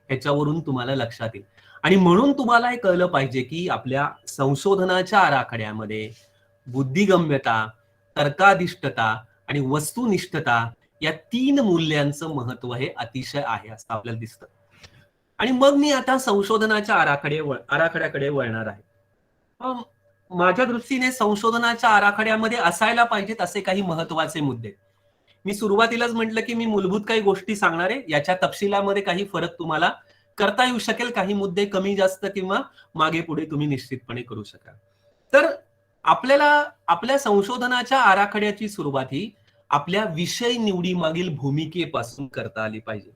ह्याच्यावरून तुम्हाला लक्षात येईल. आणि म्हणून तुम्हाला हे कळलं पाहिजे की आपल्या संशोधनाच्या आराखड्यामध्ये बुद्धिगम्यता, तर्काधिष्ठता आणि वस्तुनिष्ठता या 3 मूल्यांचं महत्व हे अतिशय आहे असं आपल्याला दिसतं. आणि मग मी आता संशोधनाच्या आराखड्याकडे वळणार आहे. माझ्या दृष्टीने संशोधनाच्या आराखड्यामध्ये असायला पाहिजेत असे काही महत्वाचे मुद्दे. मी सुरुवातीलाच म्हटलं की मी मूलभूत काही गोष्टी सांगणार आहे. याच्या तपशिलामध्ये काही फरक तुम्हाला करता येऊ शकेल, काही मुद्दे कमी जास्त किंवा मागे पुढे तुम्ही निश्चितपणे करू शकाल. तर आपल्याला आपल्या संशोधनाच्या आराखड्याची सुरुवात ही आपल्या विषय निवडी मागील भूमिकेपासून करता आली पाहिजे.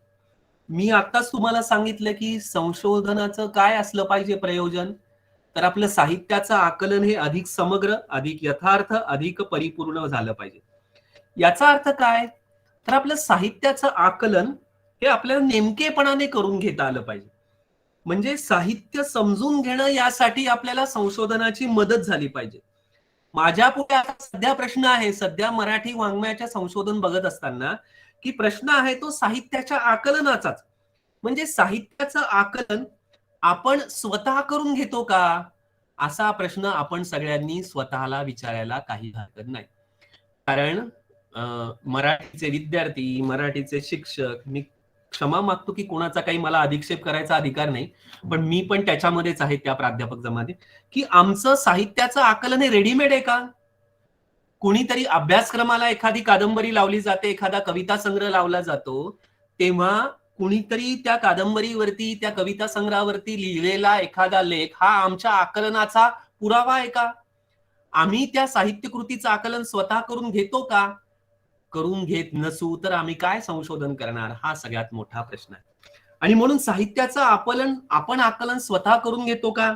मी आताच तुम्हाला सांगितलं की संशोधनाचं काय असलं पाहिजे प्रयोजन, तर आपलं साहित्याचं आकलन हे अधिक समग्र, अधिक यथार्थ, अधिक परिपूर्ण झालं पाहिजे. याचा अर्थ काय, तर आपलं साहित्याचं आकलन हे आपल्याला नेमकेपणाने करून घेता आलं पाहिजे. म्हणजे साहित्य समजून घेणं यासाठी आपल्याला संशोधनाची मदत झाली पाहिजे. माझ्या पुढे आता सध्या प्रश्न आहे, सध्या मराठी वाङ्मयाच्या संशोधन बघत असताना की प्रश्न आहे तो साहित्याच्या आकलनाचाच. म्हणजे साहित्याचं आकलन आपण स्वतः करून घेतो का, असा प्रश्न आपण सगळ्यांनी स्वतःला विचारायला काही हरकत नाही. कारण मराठीचे विद्यार्थी, मराठीचे शिक्षक, मी क्षमा मागतो की कोणाचा काही मला अधिक्षेप करायचा अधिकार नाही, पण मी पण त्याच्यामध्येच आहे त्या प्राध्यापक जमातीत, की आमचं साहित्याचं आकलन हे रेडीमेड आहे का? कुणीतरी अभ्यासक्रमाला एखादी कादंबरी लावली जाते, एखादा कविता संग्रह लावला जातो, तेव्हा कुणीतरी त्या कादंबरीवरती, त्या कविता संग्रहावरती लिहिलेला एखादा लेख हा आमच्या आकलनाचा पुरावा आहे का? आम्ही त्या साहित्य कृतीचं आकलन स्वतः करून घेतो का? करून घेत नसू तर आम्ही काय संशोधन करणार, हा सगळ्यात मोठा प्रश्न आहे. आणि म्हणून साहित्याचं आपण आकलन स्वतः करून घेतो का?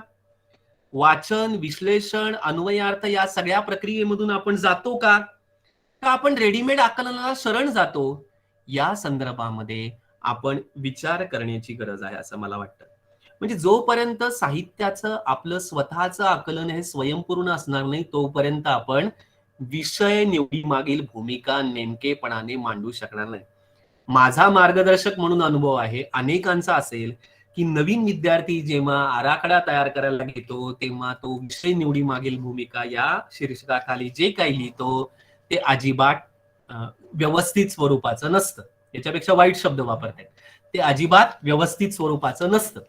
वाचन, विश्लेषण, अन्वयार्थ या सगळ्या प्रक्रियेमधून आपण जातो का आपण रेडीमेड आकलनाला शरण जातो? या संदर्भामध्ये आपण विचार करण्याची गरज आहे असं मला वाटतं. म्हणजे जोपर्यंत साहित्याचं आपलं स्वतःचं आकलन हे स्वयंपूर्ण असणार नाही, तोपर्यंत आपण विषय निवडी मागील भूमिका नेमकेपणाने मांडू शकणार नाही. माझा मार्गदर्शक म्हणून अनुभव आहे, अनेकांचा असेल, की नवीन विद्यार्थी जेव्हा आराखडा तयार करायला घेतो तेव्हा तो विषय निवडी मागील भूमिका या शीर्षकाखाली जे काही लिहितो ते अजिबात व्यवस्थित स्वरूपाचं नसतं. याच्यापेक्षा वाईट शब्द वापरतात, ते अजिबात व्यवस्थित स्वरूपाचं नसतं.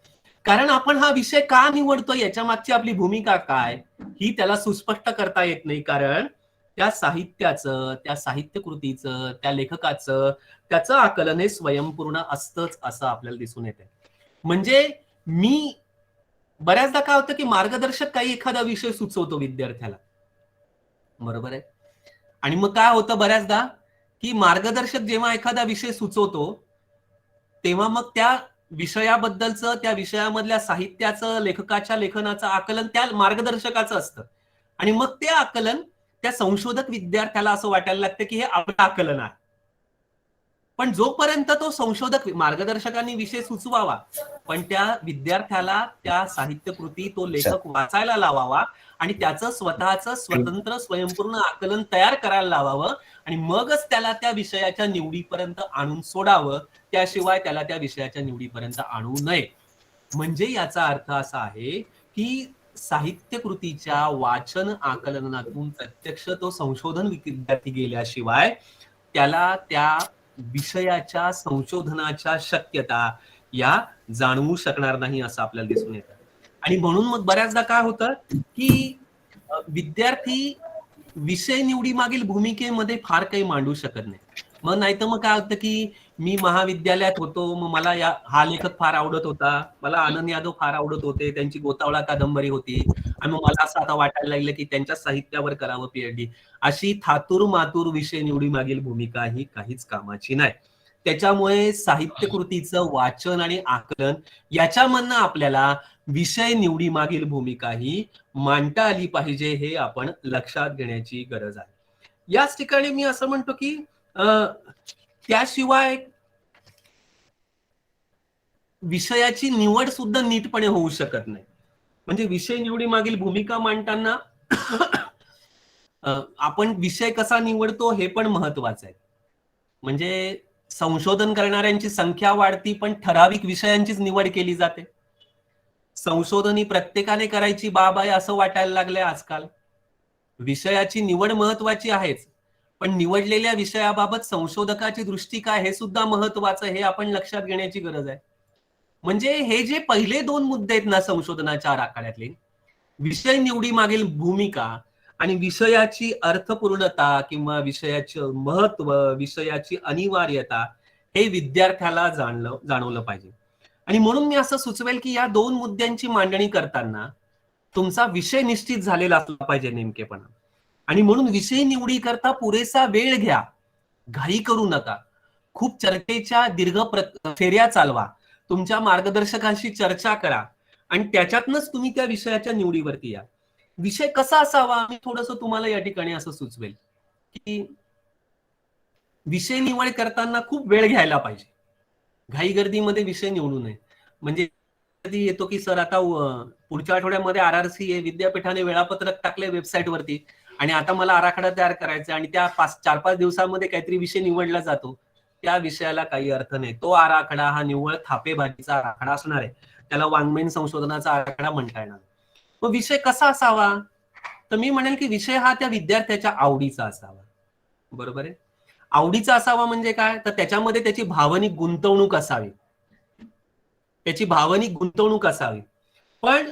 कारण आपण हा विषय का निवडतो याच्या मागची आपली भूमिका काय ही त्याला सुस्पष्ट करता येत नाही. कारण त्या साहित्याचं, त्या साहित्य कृतीचं, त्या लेखकाचं त्याचं आकलन हे स्वयंपूर्ण असतंच असं आपल्याला दिसून येते. म्हणजे मी बऱ्याचदा काय होतं की मार्गदर्शक काही एखादा विषय सुचवतो विद्यार्थ्याला, बरोबर आहे, आणि मग काय होतं बऱ्याचदा की मार्गदर्शक जेव्हा एखादा विषय सुचवतो तेव्हा मग त्या विषयाबद्दलचं, त्या विषयामधल्या साहित्याचं, लेखकाच्या लेखनाचं आकलन त्या मार्गदर्शकाचं असतं. आणि मग ते आकलन त्या संशोधक विद्यार्थ्याला असं वाटायला लागतं की हे आपलं आकलन आहे. पण जोपर्यंत तो संशोधक, मार्गदर्शकांनी विषय सुचवावा, पण त्या विद्यार्थ्याला त्या साहित्य कृती, तो लेखक वाचायला लावावा आणि त्याचं स्वतःचं स्वतंत्र स्वयंपूर्ण आकलन तयार करायला लावावं आणि मगच त्याला त्या विषयाच्या निवडीपर्यंत आणून सोडावं, त्याशिवाय त्याला त्या विषयाच्या निवडीपर्यंत आणू नये. म्हणजे याचा अर्थ असा आहे की साहित्य कृतीच्या वाचन आकलनातून प्रत्यक्ष तो संशोधन विद्यार्थी गेल्याशिवाय त्याला त्या विषयाच्या संशोधनाच्या शक्यता या जाणवू शकणार नाही असं आपल्याला दिसून येतं. आणि म्हणून मग बऱ्याचदा काय होतं की विद्यार्थी विषय निवडी मागील भूमिकेमध्ये फार काही मांडू शकत नाही. मग नाही तर मग काय होतं की मी महाविद्यालयात होतो, मग मला हा लेखक फार आवडत होता, मला आनंद यादव फार आवडत होते, त्यांची गोतावळा कादंबरी होती, आणि मग मला असं आता वाटायला लागलं की त्यांच्या साहित्यावर करावं पीएचडी. अशी थातूर मातूर विषय निवडी मागील भूमिका ही काहीच कामाची नाही. त्याच्यामुळे साहित्य कृतीचं वाचन आणि आकलन याच्यामधनं आपल्याला विषय निवडी मागील भूमिका ही मांडता आली पाहिजे, हे आपण लक्षात घेण्याची गरज आहे. याच ठिकाणी मी असं म्हणतो की त्याशिवाय विषयाची निवड सुद्धा नीटपणे होऊ शकत नाही. म्हणजे विषय निवडी मागील भूमिका मांडताना आपण विषय कसा निवडतो हे पण महत्वाचं आहे. म्हणजे संशोधन करणाऱ्यांची संख्या वाढती, पण ठराविक विषयांचीच निवड केली जाते. संशोधन ही प्रत्येकाने करायची बाब आहे असं वाटायला लागलंय आजकाल. विषयाची निवड महत्वाची आहेच, पण निवडलेल्या विषयाबाबत संशोधकाची दृष्टी काय हे सुद्धा महत्वाचं, हे आपण लक्षात घेण्याची गरज आहे. म्हणजे हे जे पहिले 2 मुद्दे आहेत ना संशोधनाच्या आराखड्यातले, विषय निवडी मागील भूमिका आणि विषयाची अर्थपूर्णता किंवा विषयाचं महत्व, विषयाची अनिवार्यता, हे विद्यार्थ्याला जाणवलं पाहिजे. आणि म्हणून मी असं सुचवेल की या 2 मुद्द्यांची मांडणी करताना तुमचा विषय निश्चित झालेला असला पाहिजे नेमकेपणा. आणि म्हणून विषय निवडी करता पुरेसा वेळ घ्या, घाई करू नका. खूप चर्चेच्या दीर्घ फेऱ्या चालवा, तुमच्या मार्गदर्शकांशी चर्चा करा, आणि त्याच्यातनच तुम्ही त्या विषयाच्या निवडीवरती या. विषय कसा असावा, मी थोडंसं तुम्हाला या ठिकाणी असं सुचवेल की विषय निवड करताना खूप वेळ घ्यायला पाहिजे. घाई गर्दीमध्ये विषय निवडू नये. म्हणजे कधी येतो की सर आता पुढच्या आठवड्यामध्ये RRC आहे, विद्यापीठाने वेळापत्रक टाकले वेबसाईटवरती, आणि आता मला आराखडा तयार करायचा, आणि त्या 4-5 दिवसामध्ये काहीतरी विषय निवडला जातो. त्या विषयाला काही अर्थ नाही. तो आराखडा हा निव्वळ थापेबाजीचा आराखडा असणार आहे. त्याला वाङ्मयीन संशोधनाचा आराखडा म्हणता येणार. मग विषय कसा असावा, तर मी म्हणेल की विषय हा त्या विद्यार्थ्याच्या आवडीचा असावा. बरोबर आहे. आवडीचा असावा म्हणजे काय, तर त्याच्यामध्ये त्याची भावनिक गुंतवणूक असावी. त्याची भावनिक गुंतवणूक असावी. पण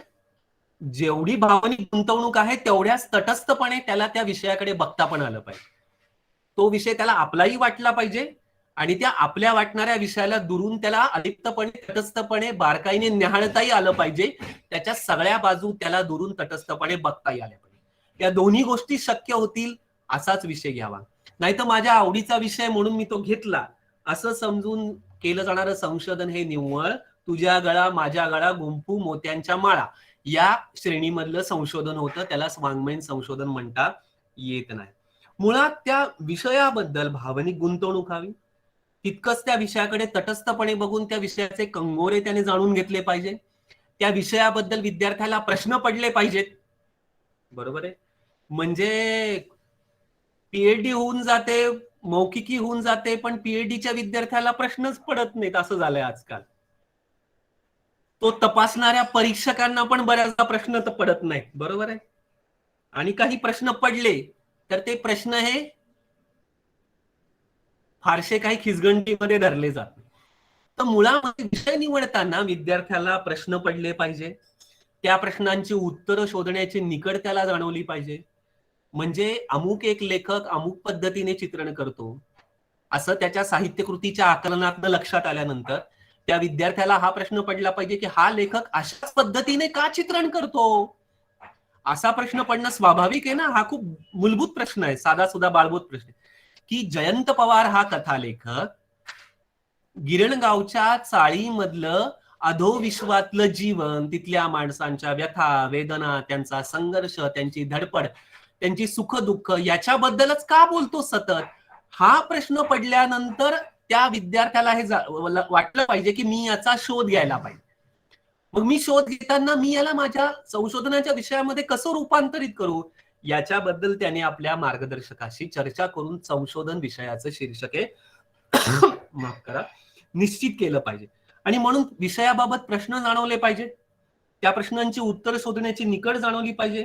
जेवढी भावनिक गुंतवणूक आहे तेवढ्याच तटस्थपणे त्याला त्या विषयाकडे बघता पण आलं पाहिजे. तो विषय त्याला आपलाही वाटला पाहिजे, आणि त्या आपल्या वाटणाऱ्या विषयाला दुरून त्याला अलिप्तपणे, तटस्थपणे, बारकाईने निहाळताही आलं पाहिजे. त्याच्या सगळ्या बाजू त्याला दुरून तटस्थपणे बघताही आल्या पाहिजे. या दोन्ही गोष्टी शक्य होतील असाच विषय घ्यावा. नाही तर माझ्या आवडीचा विषय म्हणून मी तो घेतला असं समजून केलं जाणारं संशोधन हे निव्वळ तुझ्या गळा माझ्या गळा गुंफू मोत्यांच्या माळा या श्रेणीमधलं संशोधन होतं. त्याला वाङ्मयीन संशोधन म्हणता येत नाही. मुळात त्या विषयाबद्दल भावनिक गुंतवणूक हवी, तितकंच त्या विषयाकडे तटस्थपणे बघून त्या विषयाचे कंगोरे त्याने जाणून घेतले पाहिजे. त्या विषयाबद्दल विद्यार्थ्याला प्रश्न पडले पाहिजेत. बरोबर आहे. म्हणजे पीएचडी होऊन जाते, मौखिकी होऊन जाते, पण पीएचडीच्या विद्यार्थ्याला प्रश्नच पडत नाहीत असं झालंय आजकाल. तो तपासणाऱ्या परीक्षकांना पण बऱ्याचदा प्रश्न तर पडत नाही. बरोबर आहे. आणि काही प्रश्न पडले तर ते प्रश्न हे फारसे काही खिचगंटीमध्ये धरले जात. तर मुळामध्ये विषय निवडताना विद्यार्थ्याला प्रश्न पडले पाहिजे, त्या प्रश्नांची उत्तरं शोधण्याची निकड त्याला जाणवली पाहिजे. म्हणजे अमुक एक लेखक अमुक पद्धतीने चित्रण करतो असं त्याच्या साहित्यकृतीच्या आकलनातनं लक्षात आल्यानंतर त्या विद्यार्थ्याला हा प्रश्न पडला पाहिजे की हा लेखक अशाच पद्धतीने का चित्रण करतो. असा प्रश्न पडणं स्वाभाविक आहे ना. हा खूप मूलभूत प्रश्न आहे, साधा सुद्धा बाळबोध प्रश्न आहे की जयंत पवार हा कथालेखक गिरणगावच्या चाळीमधलं अधोविश्वातलं जीवन, तिथल्या माणसांच्या व्यथा वेदना, त्यांचा संघर्ष, त्यांची धडपड, त्यांची सुख दुःख याच्याबद्दलच का बोलतो सतत. हा प्रश्न पडल्यानंतर त्या विद्यार्थ्याला हे वाटलं पाहिजे की मी याचा शोध घ्यायला पाहिजे. मग मी शोध घेताना मी याला माझ्या संशोधनाच्या विषयामध्ये कसं रूपांतरित करू, याच्याबद्दल त्याने आपल्या मार्गदर्शकाशी चर्चा करून संशोधन विषयाचं शीर्षके माफ करा निश्चित केलं पाहिजे. आणि म्हणून विषयाबाबत प्रश्न जाणवले पाहिजे, त्या प्रश्नांची उत्तर शोधण्याची निकड जाणवली पाहिजे.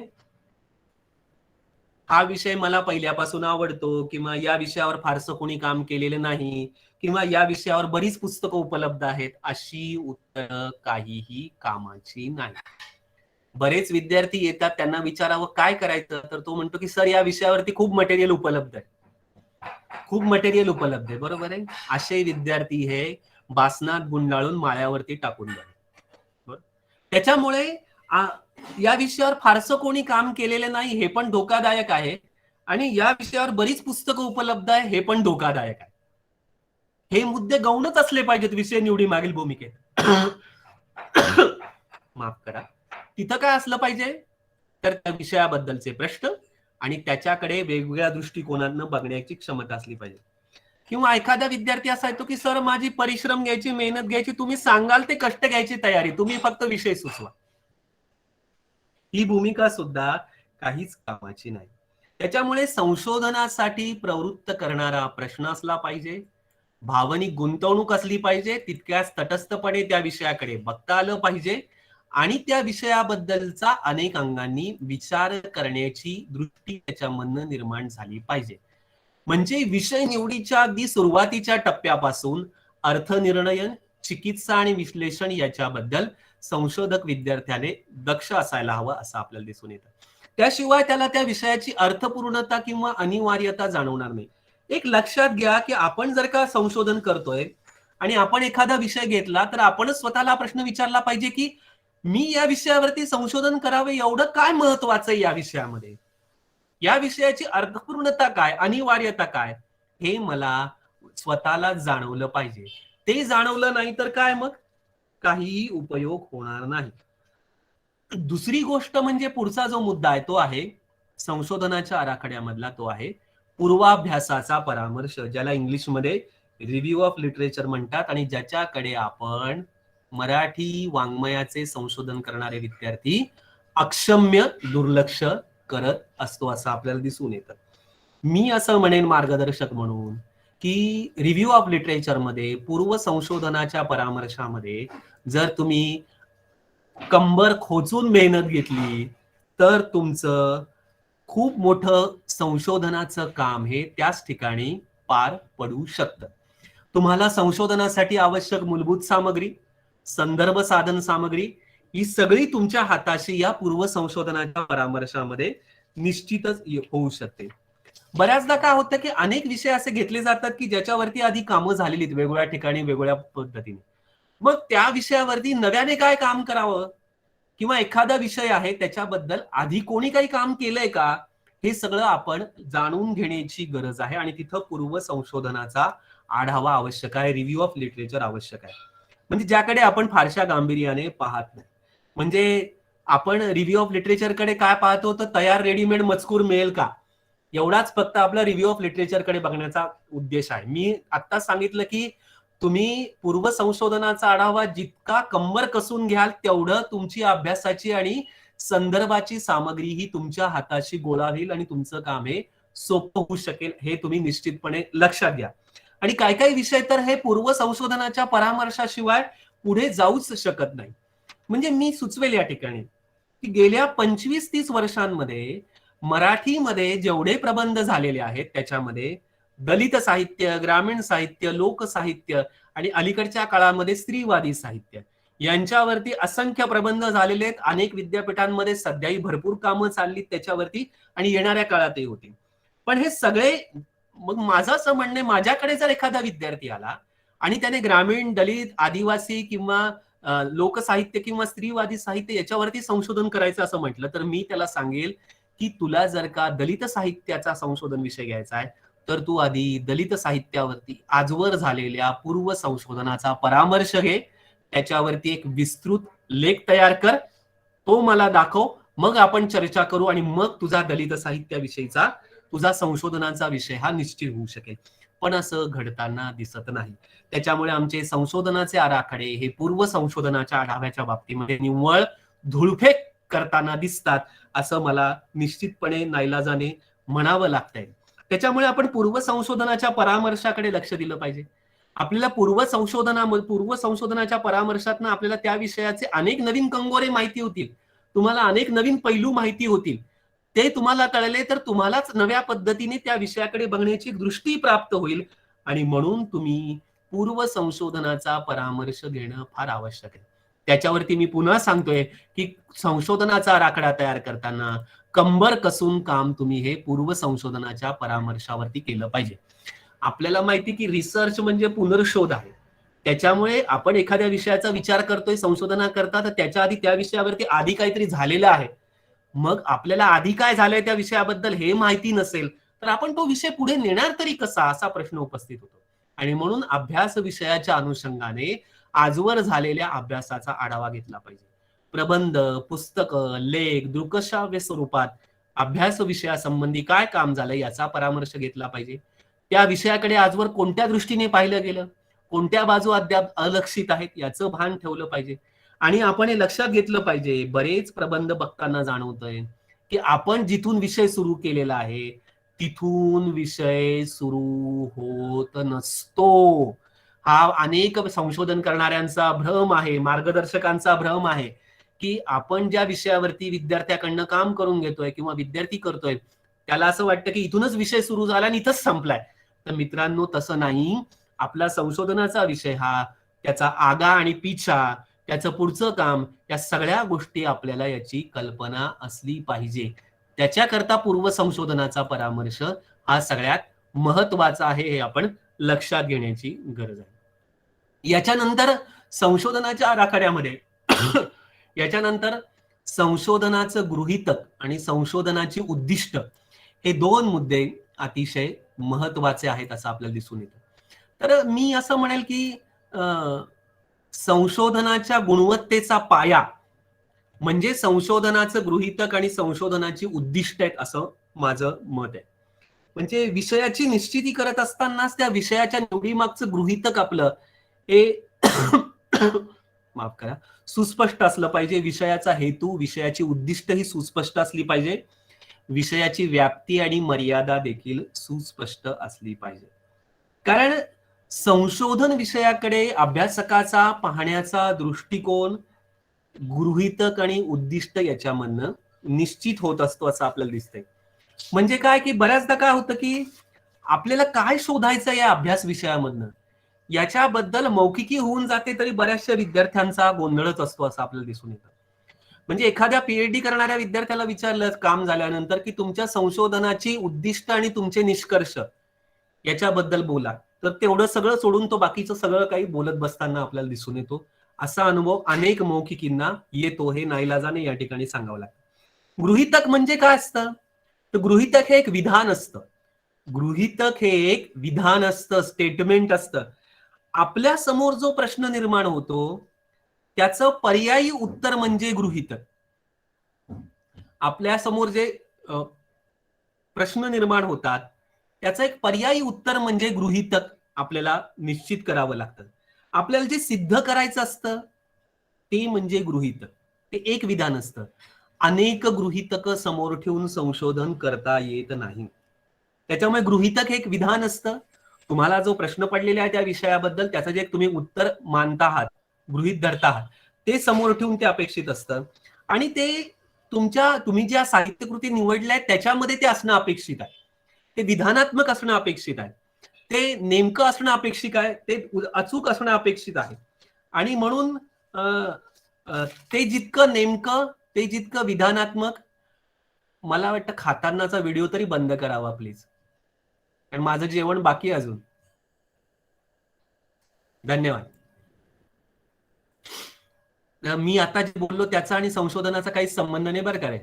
हा विषय मला पहिल्यापासून आवडतो, किंवा या विषयावर फारसं कोणी काम केलेलं नाही, किंवा या विषयावर बरीच पुस्तकं उपलब्ध आहेत, अशी उत्तर काहीही कामाची नाही. बरेच विद्यार्थी येतात, त्यांना विचारावं काय करायचं, तर तो म्हणतो की सर या विषयावरती खूप मटेरियल उपलब्ध आहे. खूप मटेरियल उपलब्ध आहे, बरोबर आहे. असे विद्यार्थी हे बासनात गुंडाळून माळ्यावरती टाकून द्या. त्याच्यामुळे या विषयावर फारसं कोणी काम केलेलं नाही, हे पण धोकादायक आहे. आणि या विषयावर बरीच पुस्तकं उपलब्ध आहे, हे पण धोकादायक आहे. हे मुद्दे गौणच असले पाहिजेत विषय निवडी मागील भूमिकेत. माफ करा. तिथं काय असलं पाहिजे, तर त्या विषयाबद्दलचे प्रश्न आणि त्याच्याकडे वेगवेगळ्या दृष्टिकोनातनं बघण्याची क्षमता असली पाहिजे. किंवा एखादा विद्यार्थी असा येतो की सर माझी परिश्रम घ्यायची, मेहनत घ्यायची, तुम्ही सांगाल ते कष्ट घ्यायची तयारी, तुम्ही फक्त विषय सुचवा. ही भूमिका सुद्धा काहीच कामाची नाही. त्याच्यामुळे संशोधनासाठी प्रवृत्त करणारा प्रश्न असला पाहिजे, भावनिक गुंतवणूक असली पाहिजे, तितक्याच तटस्थपणे त्या विषयाकडे बघता आलं पाहिजे आणि त्या विषयाबद्दलचा अनेक अंगांनी विचार करण्याची दृष्टी त्याच्यामधनं निर्माण झाली पाहिजे. म्हणजे विषय निवडीच्या अगदी सुरुवातीच्या टप्प्यापासून अर्थनिर्णयन, चिकित्सा आणि विश्लेषण याच्याबद्दल संशोधक विद्यार्थ्याने दक्ष असायला हवं असं आपल्याला दिसून येतं. त्याशिवाय त्याला त्या विषयाची अर्थपूर्णता किंवा अनिवार्यता जाणवणार नाही. एक लक्षात घ्या की आपण जर का संशोधन करतोय आणि आपण एखादा विषय घेतला तर आपणच स्वतःला प्रश्न विचारला पाहिजे की मी या विषयावरती संशोधन करावे एवढं काय महत्वाचं आहे या विषयामध्ये, या विषयाची अर्थपूर्णता काय, अनिवार्यता काय, हे मला स्वतःला जाणवलं पाहिजे. ते जाणवलं नाही तर काय, मग काहीही उपयोग होणार नाही. दुसरी गोष्ट म्हणजे पुढचा जो मुद्दा आहे तो आहे संशोधनाच्या आराखड्यामधला, तो आहे पूर्वाभ्यासाचा परामर्श, ज्याला इंग्लिशमध्ये रिव्ह्यू ऑफ लिटरेचर म्हणतात आणि ज्याच्याकडे आपण मराठी वाङ्मयाचे संशोधन करणारे विद्यार्थी अक्षम्य दुर्लक्ष करत असतो असं आपल्याला दिसून येतं. मी असं म्हणेन मार्गदर्शक म्हणून की रिव्ह्यू ऑफ लिटरेचर मध्ये, पूर्व संशोधनाच्या परामर्शामध्ये जर तुम्ही कंबर खोचून मेहनत घेतली तर तुमचं खूप मोठं संशोधनाचं काम हे त्याच ठिकाणी पार पडू शकतं. तुम्हाला संशोधनासाठी आवश्यक मूलभूत सामग्री, संदर्भ साधन सामग्री ही सगळी तुमच्या हाताशी या पूर्व संशोधनाच्या परामर्शामध्ये निश्चितच होऊ शकते. बऱ्याचदा काय होतं की अनेक विषय असे घेतले जातात की ज्याच्यावरती आधी कामं झालेली आहेत वेगवेगळ्या ठिकाणी वेगवेगळ्या पद्धतीने. मग त्या विषयावरती नव्याने काय काम करावं, किंवा एखादा विषय आहे त्याच्याबद्दल आधी कोणी काही काम केलंय का, हे सगळं आपण जाणून घेण्याची गरज आहे आणि तिथं पूर्व संशोधनाचा आढावा आवश्यक आहे, रिव्ह्यू ऑफ लिटरेचर आवश्यक आहे. म्हणजे ज्याकडे आपण फारशा गांभीर्याने पाहत नाही. म्हणजे आपण रिव्ह्यू ऑफ लिटरेचर कडे काय पाहतो, तर तयार रेडीमेड मजकूर मिळेल का, एवढाच फक्त आपला रिव्ह्यू ऑफ लिटरेचर कडे बघण्याचा उद्देश आहे. मी आता सांगितलं की तुम्ही पूर्व संशोधनाचा आढावा जितका कंबर कसून घ्याल तेवढं तुमची अभ्यासाची आणि संदर्भाची सामग्री ही तुमच्या हाताशी गोळा होईल आणि तुमचं काम हे सोपं होऊ शकेल, हे तुम्ही निश्चितपणे लक्षात घ्या. आणि काही काही विषय तर हे पूर्व संशोधनाच्या परामर्शाशिवाय पुढे जाऊच शकत नाही. म्हणजे मी सुचवेल या ठिकाणी की गेल्या 25-30 वर्षांमध्ये मराठीमध्ये जेवढे प्रबंध झालेले आहेत त्याच्यामध्ये दलित साहित्य, ग्रामीण साहित्य, लोकसाहित्य आणि अलीकडच्या काळामध्ये स्त्रीवादी साहित्य यांच्यावरती असंख्य प्रबंध झालेले आहेत. अनेक विद्यापीठांमध्ये सध्याही भरपूर कामं चालली त्याच्यावरती आणि येणाऱ्या काळातही होती. पण हे सगळे, मग माझं असं म्हणणं, माझ्याकडे जर एखादा विद्यार्थी आला आणि त्याने ग्रामीण, दलित, आदिवासी किंवा लोकसाहित्य किंवा स्त्रीवादी साहित्य याच्यावरती संशोधन करायचं असं म्हटलं तर मी त्याला सांगेल की तुला जर का दलित साहित्याचा संशोधन विषय घ्यायचा आहे तर तू आधी दलित साहित्यावरती आजवर झालेल्या पूर्व संशोधनाचा परामर्श घे, त्याच्यावरती एक विस्तृत लेख तयार कर, तो मला दाखव, मग आपण चर्चा करू आणि मग तुझा दलित साहित्याविषयीचा तुझा संशोधनाचा विषय हा निश्चित होऊ शकेल. पण असं घडताना दिसत नाही. त्याच्यामुळे आमचे संशोधनाचे आराखडे हे पूर्व संशोधनाच्या आढाव्याच्या बाबतीमध्ये निव्वळ धुळफेक करताना दिसतात असं मला निश्चितपणे नाईलाजाने म्हणावं लागतंय. त्याच्यामुळे आपण पूर्व संशोधनाच्या परामर्शाकडे लक्ष दिलं पाहिजे. आपल्याला पूर्व संशोधनाच्या परामर्शातनं आपल्याला त्या विषयाचे अनेक नवीन कंगोरे माहिती होतील, तुम्हाला अनेक नवीन पैलू माहिती होतील. ते तुम्हाला कळले तर तुम्हालाच नव्या पद्धतीने त्या विषयाकडे बघण्याची दृष्टी प्राप्त होईल आणि म्हणून तुम्ही पूर्व संशोधनाचा परामर्श घेणं फार आवश्यक आहे. त्याच्यावरती मी पुन्हा सांगतोय की संशोधनाचा आराखडा तयार करताना कंबर कसून काम तुम्ही हे पूर्व संशोधनाच्या परामर्शावरती केलं पाहिजे. आपल्याला माहिती की रिसर्च म्हणजे पुनर्शोध आहे. त्याच्यामुळे आपण एखाद्या विषयाचा विचार करतोय संशोधना करता, तर त्याच्या आधी त्या विषयावरती आधी काहीतरी झालेलं आहे. मग आपल्याला आधी काय झालंय त्या विषयाबद्दल हे माहिती नसेल तर आपण तो विषय पुढे नेणार तरी कसा, असा प्रश्न उपस्थित होतो. आणि म्हणून अभ्यास विषयाच्या अनुषंगाने आजवर झालेल्या अभ्यासाचा आढावा घेतला पाहिजे. प्रबंध, पुस्तकं, लेख, दृकश्राव्य स्वरूपात अभ्यास विषयासंबंधी काय काम झालं याचा परामर्श घेतला पाहिजे. त्या विषयाकडे आजवर कोणत्या दृष्टीने पाहिलं गेलं, कोणत्या बाजू अद्याप अलक्षित आहेत याचं भान ठेवलं पाहिजे. आणि आपण हे लक्षात घेतलं पाहिजे, बरेच प्रबंध बघताना जाणवतंय की आपण जिथून विषय सुरू केलेला आहे तिथून विषय सुरू होत नसतो. हा अनेक संशोधन करणाऱ्यांचा भ्रम आहे, मार्गदर्शकांचा भ्रम आहे की आपण ज्या विषयावरती विद्यार्थ्याकडनं काम करून घेतोय किंवा विद्यार्थी करतोय त्याला असं वाटतं की इथूनच विषय सुरू झाला आणि इथंच संपलाय. तर मित्रांनो तसं नाही. आपला संशोधनाचा विषय हा, त्याचा आगा आणि पिछा, त्याचं पुढचं काम, या सगळ्या गोष्टी आपल्याला याची कल्पना असली पाहिजे. त्याच्याकरता पूर्व संशोधनाचा परामर्श हा सगळ्यात महत्वाचा आहे, हे आपण लक्षात घेण्याची गरज आहे. याच्यानंतर संशोधनाच्या आराखड्यामध्ये याच्यानंतर संशोधनाचं गृहीतक आणि संशोधनाची उद्दिष्ट हे दोन मुद्दे अतिशय महत्वाचे आहेत असं आपल्याला दिसून येतं. तर मी असं म्हणेल की संशोधनाच्या गुणवत्तेचा पाया म्हणजे संशोधनाचं गृहीतक आणि संशोधनाची उद्दिष्ट आहेत असं माझं मत आहे. म्हणजे विषयाची निश्चिती करत असतानाच त्या विषयाच्या निवडीमागचं गृहीतक आपलं हे माफ करा सुस्पष्ट असलं पाहिजे. विषयाचा हेतू, विषयाची उद्दिष्ट ही सुस्पष्ट असली पाहिजे. विषयाची व्याप्ती आणि मर्यादा देखील सुस्पष्ट असली पाहिजे. कारण संशोधन विषयाकडे अभ्यासकाचा पाहण्याचा दृष्टिकोन गृहीतक आणि उद्दिष्ट याच्यामधनं निश्चित होत असतो असं आपल्याला दिसतंय. म्हणजे काय की बऱ्याचदा काय होतं की आपल्याला काय शोधायचं या अभ्यास विषयामधनं याच्याबद्दल मौखिकी होऊन जाते तरी बऱ्याचशा विद्यार्थ्यांचा गोंधळच असतो असं आपल्याला दिसून येतं. म्हणजे एखाद्या पीएचडी करणाऱ्या विद्यार्थ्याला विचारलं काम झाल्यानंतर की तुमच्या संशोधनाची उद्दिष्ट आणि तुमचे निष्कर्ष याच्याबद्दल बोला, तर तेवढं सगळं सोडून तो बाकीचं सगळं काही बोलत बसताना आपल्याला दिसून येतो. असा अनुभव अनेक मौखिकींना येतो, हे नाईलाजाने या ठिकाणी सांगावं लागतं. गृहीतक म्हणजे काय असतं, तर गृहीतक हे एक विधान असतं. गृहीतक हे एक विधान असतं, स्टेटमेंट असतं. आपल्या समोर जो प्रश्न निर्माण होतो त्याचं पर्यायी उत्तर म्हणजे गृहीतक. आपल्या समोर जे प्रश्न निर्माण होतात त्याचं एक पर्यायी उत्तर म्हणजे गृहीतक आपल्याला निश्चित करावं लागतं. आपल्याला जे सिद्ध करायचं असतं ते म्हणजे गृहीतक. ते एक विधान असतं. अनेक गृहीतक समोर ठेवून संशोधन करता येत नाही. त्याच्यामुळे गृहीतक हे एक विधान असतं. तुम्हाला जो प्रश्न पडलेला आहे त्या विषयाबद्दल त्याचं जे तुम्ही उत्तर मानता आहात, गृहीत धरता आहात, ते समोर ठेवून ते अपेक्षित असतं. आणि ते तुम्ही ज्या साहित्यकृती निवडल्या आहेत त्याच्यामध्ये ते असणं अपेक्षित आहे. ते विधानात्मक असणं अपेक्षित आहे. ते नेमकं असणं अपेक्षित आहे. ते अचूक असणं अपेक्षित आहे. आणि म्हणून ते जितकं नेमकं, ते जितकं विधानात्मक. मला वाटतं खातानाचा व्हिडिओ तरी बंद करावा प्लीज, कारण माझं जेवण बाकी अजून. धन्यवाद. मी आता जे बोललो त्याचा आणि संशोधनाचा काही संबंध नाही बरं का रे.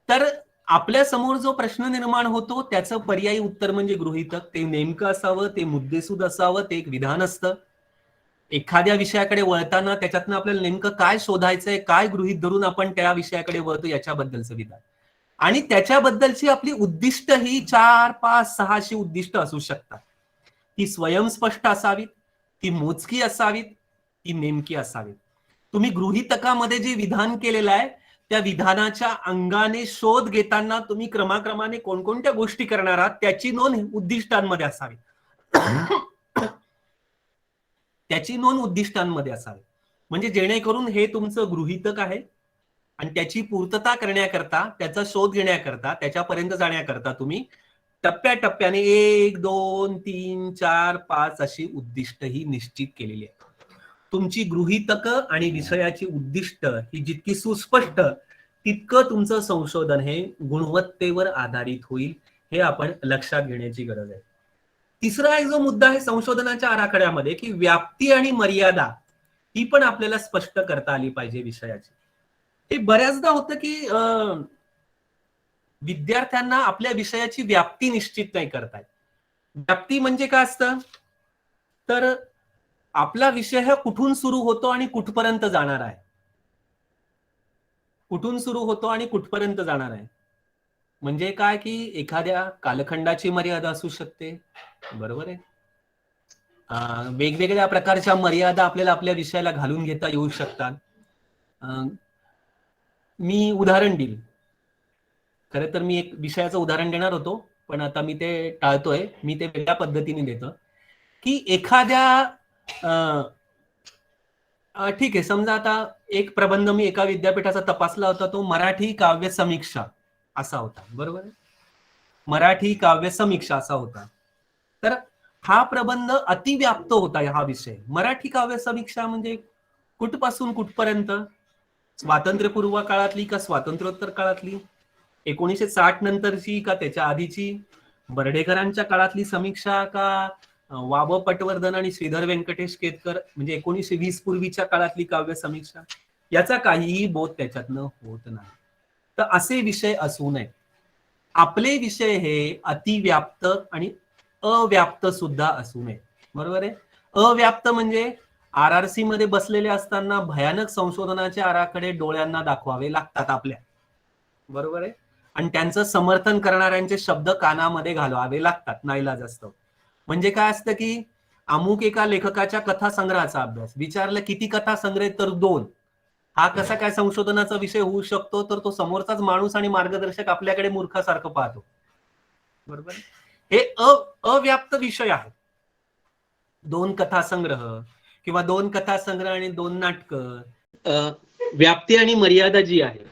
तर आपल्या समोर जो प्रश्न निर्माण होतो त्याचं पर्यायी उत्तर म्हणजे गृहीतक. ते नेमकं असावं, ते मुद्देसूद असावं, ते एक विधान असतं. एखाद्या विषयाकडे वळताना त्याच्यातनं आपल्याला नेमकं काय शोधायचंय, काय गृहीत धरून आपण त्या विषयाकडे वळतो याच्याबद्दलचं विधान. आणि त्याच्याबद्दलची आपली उद्दिष्ट ही 4, 5, 6 अशी उद्दिष्ट असू शकतात. ती स्वयंस्पष्ट असावीत, ती मोजकी असावीत, ती नेमकी असावीत. तुम्ही गृहीतकामध्ये जे विधान केलेलं आहे त्या विधानाच्या अंगाने शोध घेताना तुम्ही क्रमाक्रमाने कोणकोणत्या गोष्टी करणार आहात त्याची नोंद उद्दिष्टांमध्ये असावी. त्याची नोंद उद्दिष्टांमध्ये असावी. म्हणजे जेणेकरून हे तुमचं गृहीतक आहे आणि त्याची पूर्तता करण्याकरता, त्याचा शोध घेण्याकरता, त्याच्यापर्यंत जाण्याकरता तुम्ही टप्प्याटप्प्याने 1, 2, 3, 4, 5 अशी उद्दिष्ट ही निश्चित केलेली आहेत. तुमची गृहीतक आणि विषयाची उद्दिष्ट ही जितकी सुस्पष्ट तितकं तुमचं संशोधन हे गुणवत्तेवर आधारित होईल. हे आपण लक्षात घेण्याची गरज आहे. तिसरा एक जो मुद्दा आहे संशोधनाच्या आराखड्यामध्ये, की व्याप्ती आणि मर्यादा ही पण आपल्याला स्पष्ट करता आली पाहिजे विषयाची. हे बऱ्याचदा होतं की विद्यार्थ्यांना आपल्या विषयाची व्याप्ती निश्चित नाही करतायत. व्याप्ती म्हणजे काय असतं, तर आपला विषय हा कुठून सुरू होतो आणि कुठपर्यंत जाणार आहे. कुठून सुरू होतो आणि कुठपर्यंत जाणार आहे म्हणजे काय, की एखाद्या कालखंडाची मर्यादा असू शकते, बरोबर आहे. वेगवेगळ्या प्रकारच्या मर्यादा आपल्याला आपल्या विषयाला घालून घेता येऊ शकतात. मी उदाहरण देईल. खरं तर मी एक विषयाचं उदाहरण देणार होतो, पण आता मी ते टाळतोय. मी ते वेगळ्या पद्धतीने देतो, की एखाद्या ठीक आहे, समजा आता एक प्रबंध मी एका विद्यापीठाचा तपासला होता, तो मराठी काव्य समीक्षा असा होता, बरोबर आहे. मराठी काव्य समीक्षा असा होता. तर हा प्रबंध अतिव्याप्त होता. हा विषय मराठी काव्य समीक्षा म्हणजे कुठपासून कुठपर्यंत, स्वातंत्र्यपूर्व काळातली का स्वातंत्र्योत्तर काळातली, 1960 नंतरची का त्याच्या आधीची, बर्डेकरांच्या काळातली समीक्षा का वाव पटवर्धन आणि श्रीधर व्यंकटेश केतकर म्हणजे 1920 पूर्वीच्या काळातली काव्य समीक्षा, याचा काहीही बोध त्याच्यातनं होत नाही. तर असे विषय असू नये. आपले विषय हे अतिव्याप्त आणि अव्याप्त सुद्धा असू नये, बरोबर आहे. अव्याप्त म्हणजे RRC मध्ये बसलेले असताना भयानक संशोधनाचे आराखडे डोळ्यांना दाखवावे लागतात आपल्या, बरोबर आहे. आणि त्यांचं समर्थन करणाऱ्यांचे शब्द कानामध्ये घालवावे लागतात, नाईलाज असतं. म्हणजे काय असतं, की अमुक एका लेखकाच्या कथा संग्रहाचा अभ्यास, विचारलं किती कथा संग्रह, तर 2. हा कसा काय संशोधनाचा विषय होऊ शकतो, तर तो समोरचाच माणूस आणि मार्गदर्शक आपल्याकडे मूर्खासारखं पाहतो, बरोबर. हे अव्याप्त विषय आहे. 2 कथा संग्रह किंवा 2 कथा संग्रह आणि 2 नाटकं. व्याप्ती आणि मर्यादा जी आहे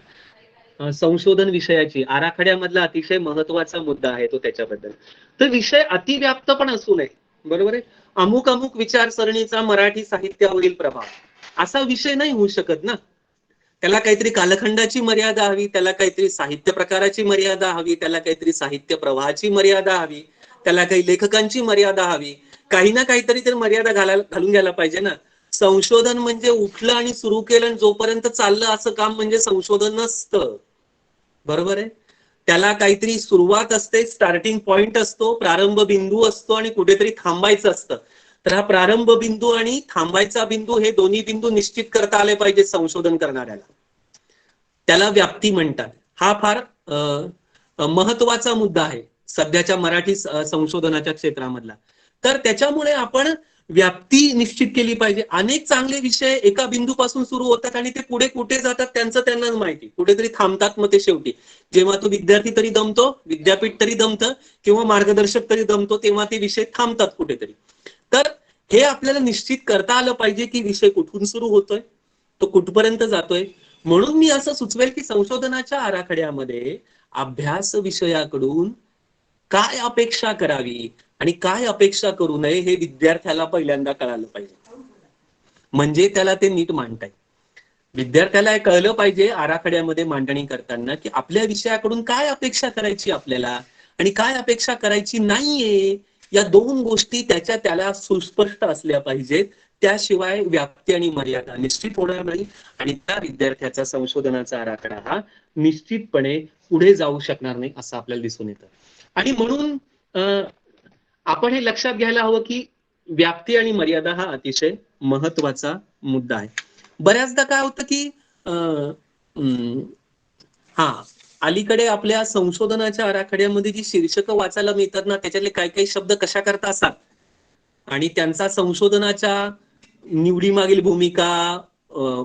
संशोधन विषयाची, आराखड्यामधला अतिशय महत्वाचा मुद्दा आहे तो त्याच्याबद्दल. तर विषय अतिव्याप्त पण असू नये, बरोबर आहे. अमुक अमुक विचारसरणीचा मराठी साहित्यावरील प्रभाव असा विषय नाही होऊ शकत ना. त्याला काहीतरी कालखंडाची मर्यादा हवी, त्याला काहीतरी साहित्य प्रकाराची मर्यादा हवी, त्याला काहीतरी साहित्य प्रवाहाची मर्यादा हवी, त्याला काही लेखकांची मर्यादा हवी. काही ना काहीतरी तर मर्यादा घालून घ्यायला पाहिजे ना. संशोधन म्हणजे उठलं आणि सुरू केलं आणि जोपर्यंत चाललं असं काम म्हणजे संशोधन नसतं, बरोबर आहे. त्याला काहीतरी सुरुवात असते, स्टार्टिंग पॉइंट असतो, प्रारंभ बिंदू असतो आणि कुठेतरी थांबायचं असतं. तर हा प्रारंभ बिंदू आणि थांबायचा बिंदू हे दोन्ही बिंदू निश्चित करता आले पाहिजे संशोधन करणाऱ्याला. त्याला व्याप्ती म्हणतात. हा फार महत्वाचा मुद्दा आहे सध्याच्या मराठी संशोधनाच्या क्षेत्रामधला. तर त्याच्यामुळे आपण व्याप्ती निश्चित केली पाहिजे. अनेक चांगले विषय एका बिंदूपासून सुरू होतात आणि ते पुढे कुठे जातात त्यांचं त्यांनाच माहिती, कुठेतरी थांबतात. मग ते शेवटी जेव्हा तो विद्यार्थी तरी दमतो, विद्यापीठ तरी दमतं किंवा मार्गदर्शक तरी दमतो, तेव्हा ते विषय थांबतात कुठेतरी. तर हे आपल्याला निश्चित करता आलं पाहिजे की विषय कुठून सुरू होतोय, तो कुठपर्यंत जातोय. म्हणून मी असं सुचवेल की संशोधनाच्या आराखड्यामध्ये अभ्यास विषयाकडून काय अपेक्षा करावी आणि काय अपेक्षा करू नये हे विद्यार्थ्याला पहिल्यांदा कळालं पाहिजे, म्हणजे त्याला ते नीट मांडता येईल. विद्यार्थ्याला हे कळलं पाहिजे आराखड्यामध्ये मांडणी करताना की आपल्या विषयाकडून काय अपेक्षा करायची आपल्याला आणि काय अपेक्षा करायची नाहीये. या 2 गोष्टी त्याला सुस्पष्ट असल्या पाहिजेत. त्याशिवाय व्याप्ती आणि मर्यादा निश्चित होणार नाही आणि त्या विद्यार्थ्याचा संशोधनाचा आराखडा हा निश्चितपणे पुढे जाऊ शकणार नाही असं आपल्याला दिसून येतं. आणि म्हणून आपण हे लक्षात घ्यायला हवं की व्याप्ती आणि मर्यादा हा अतिशय महत्वाचा मुद्दा आहे. बऱ्याचदा काय होतं की अलीकडे आपल्या संशोधनाच्या आराखड्यामध्ये जी शीर्षकं वाचायला मिळतात ना, त्याच्यातले काही काही शब्द कशा करता असतात आणि त्यांचा संशोधनाच्या निवडीमागील भूमिका,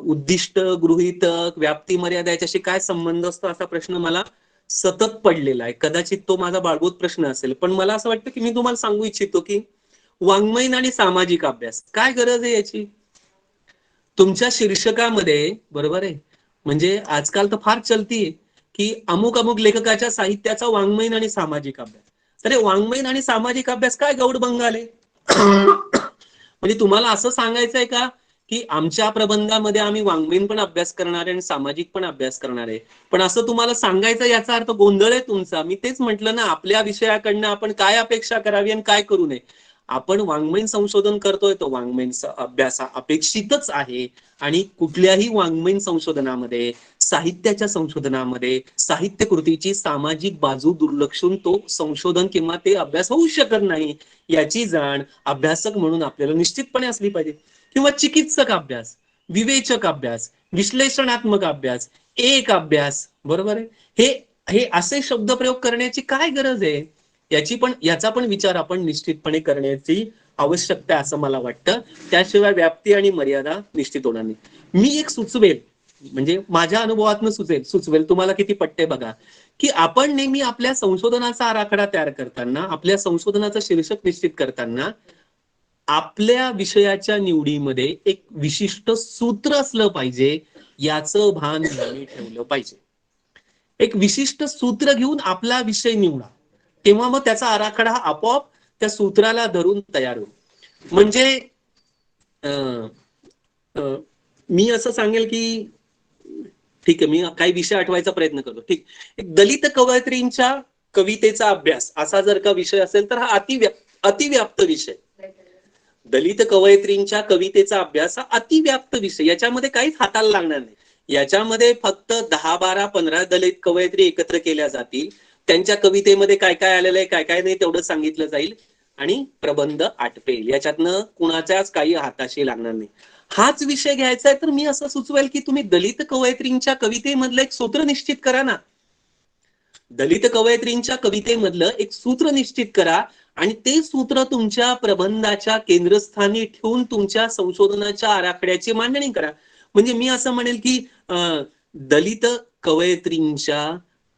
उद्दिष्ट, गृहीतक, व्याप्ती, मर्यादा याच्याशी काय संबंध असतो असा प्रश्न मला सतत पडलेला आहे. कदाचित तो माझा बाळगूत प्रश्न असेल, पण मला असं वाटतं की मी तुम्हाला सांगू इच्छितो की वाङ्मयीन आणि सामाजिक अभ्यास काय गरज आहे याची तुमच्या शीर्षकामध्ये, बरोबर आहे. म्हणजे आजकाल तर फार चलती आहे की अमुक अमुक लेखकाच्या साहित्याचा वाङ्मयीन आणि सामाजिक अभ्यास. तर हे वाङ्मयीन आणि सामाजिक अभ्यास काय गौड बंगाल आहे? म्हणजे तुम्हाला असं सांगायचंय का की आमच्या प्रबंधामध्ये आम्ही वाङ्मयीन पण अभ्यास करणार आहे आणि सामाजिक पण अभ्यास करणार आहे. पण असं तुम्हाला सांगायचं याचा अर्थ गोंधळ आहे तुमचा. मी तेच म्हटलं ना, आपल्या विषयाकडनं आपण काय अपेक्षा करावी आणि काय करू नये. आपण वाङ्मयीन संशोधन करतोय, तो वाङ्मयीन अभ्यास अपेक्षितच आहे. आणि कुठल्याही वाङ्मयीन संशोधनामध्ये, साहित्याच्या संशोधनामध्ये साहित्य कृतीची सामाजिक बाजू दुर्लक्षून तो संशोधन किंवा ते अभ्यास होऊ शकत नाही, याची जाण अभ्यासक म्हणून आपल्याला निश्चितपणे असली पाहिजे. किंवा चिकित्सक अभ्यास, विवेचक अभ्यास, विश्लेषणात्मक अभ्यास, एक अभ्यास, बरोबर आहे. हे असे शब्दप्रयोग करण्याची काय गरज आहे, याचा पण विचार आपण निश्चितपणे करण्याची आवश्यकता आहे असं मला वाटतं. त्याशिवाय व्याप्ती आणि मर्यादा निश्चित होणार नाही. मी एक सुचवेल, म्हणजे माझ्या अनुभवातनं सुचवेल, तुम्हाला किती पटते बघा, की आपण नेहमी आपल्या संशोधनाचा आराखडा तयार करताना, आपल्या संशोधनाचं शीर्षक निश्चित करताना आपल्या विषयाच्या निवडीमध्ये एक विशिष्ट सूत्र असलं पाहिजे, याचं भान नेहमी ठेवलं पाहिजे. एक विशिष्ट सूत्र घेऊन आपला विषय निवडा, तेव्हा मग त्याचा आराखडा आपोआप त्या सूत्राला धरून तयार होईल. म्हणजे मी असं सांगेल की ठीक आहे, मी काही विषय आठवायचा प्रयत्न करतो. ठीक, एक दलित कवयित्रींच्या कवितेचा अभ्यास असा जर का विषय असेल तर हा अतिव्याप्त विषय. दलित कवयित्रींच्या कवितेचा अभ्यास हा अतिव्याप्त विषय, याच्यामध्ये काहीच हाताला लागणार नाही. याच्यामध्ये फक्त 10, 12, 15 दलित कवयित्री एकत्र केल्या जातील, त्यांच्या कवितेमध्ये काय काय आलेलं आहे, काय काय नाही तेवढं सांगितलं जाईल आणि प्रबंध आटपेल. याच्यातनं कुणाच्याच काही हाताशी लागणार नाही. हाच विषय घ्यायचा आहे तर मी असं सुचवेल की तुम्ही दलित कवयित्रींच्या कवितेमधलं एक सूत्र निश्चित करा ना. दलित कवयित्रींच्या कवितेमधलं एक सूत्र निश्चित करा आणि ते सूत्र तुमच्या प्रबंधाच्या केंद्रस्थानी ठेवून तुमच्या संशोधनाच्या आराखड्याची मांडणी करा. म्हणजे मी असं म्हणेल की दलित कवयित्रींच्या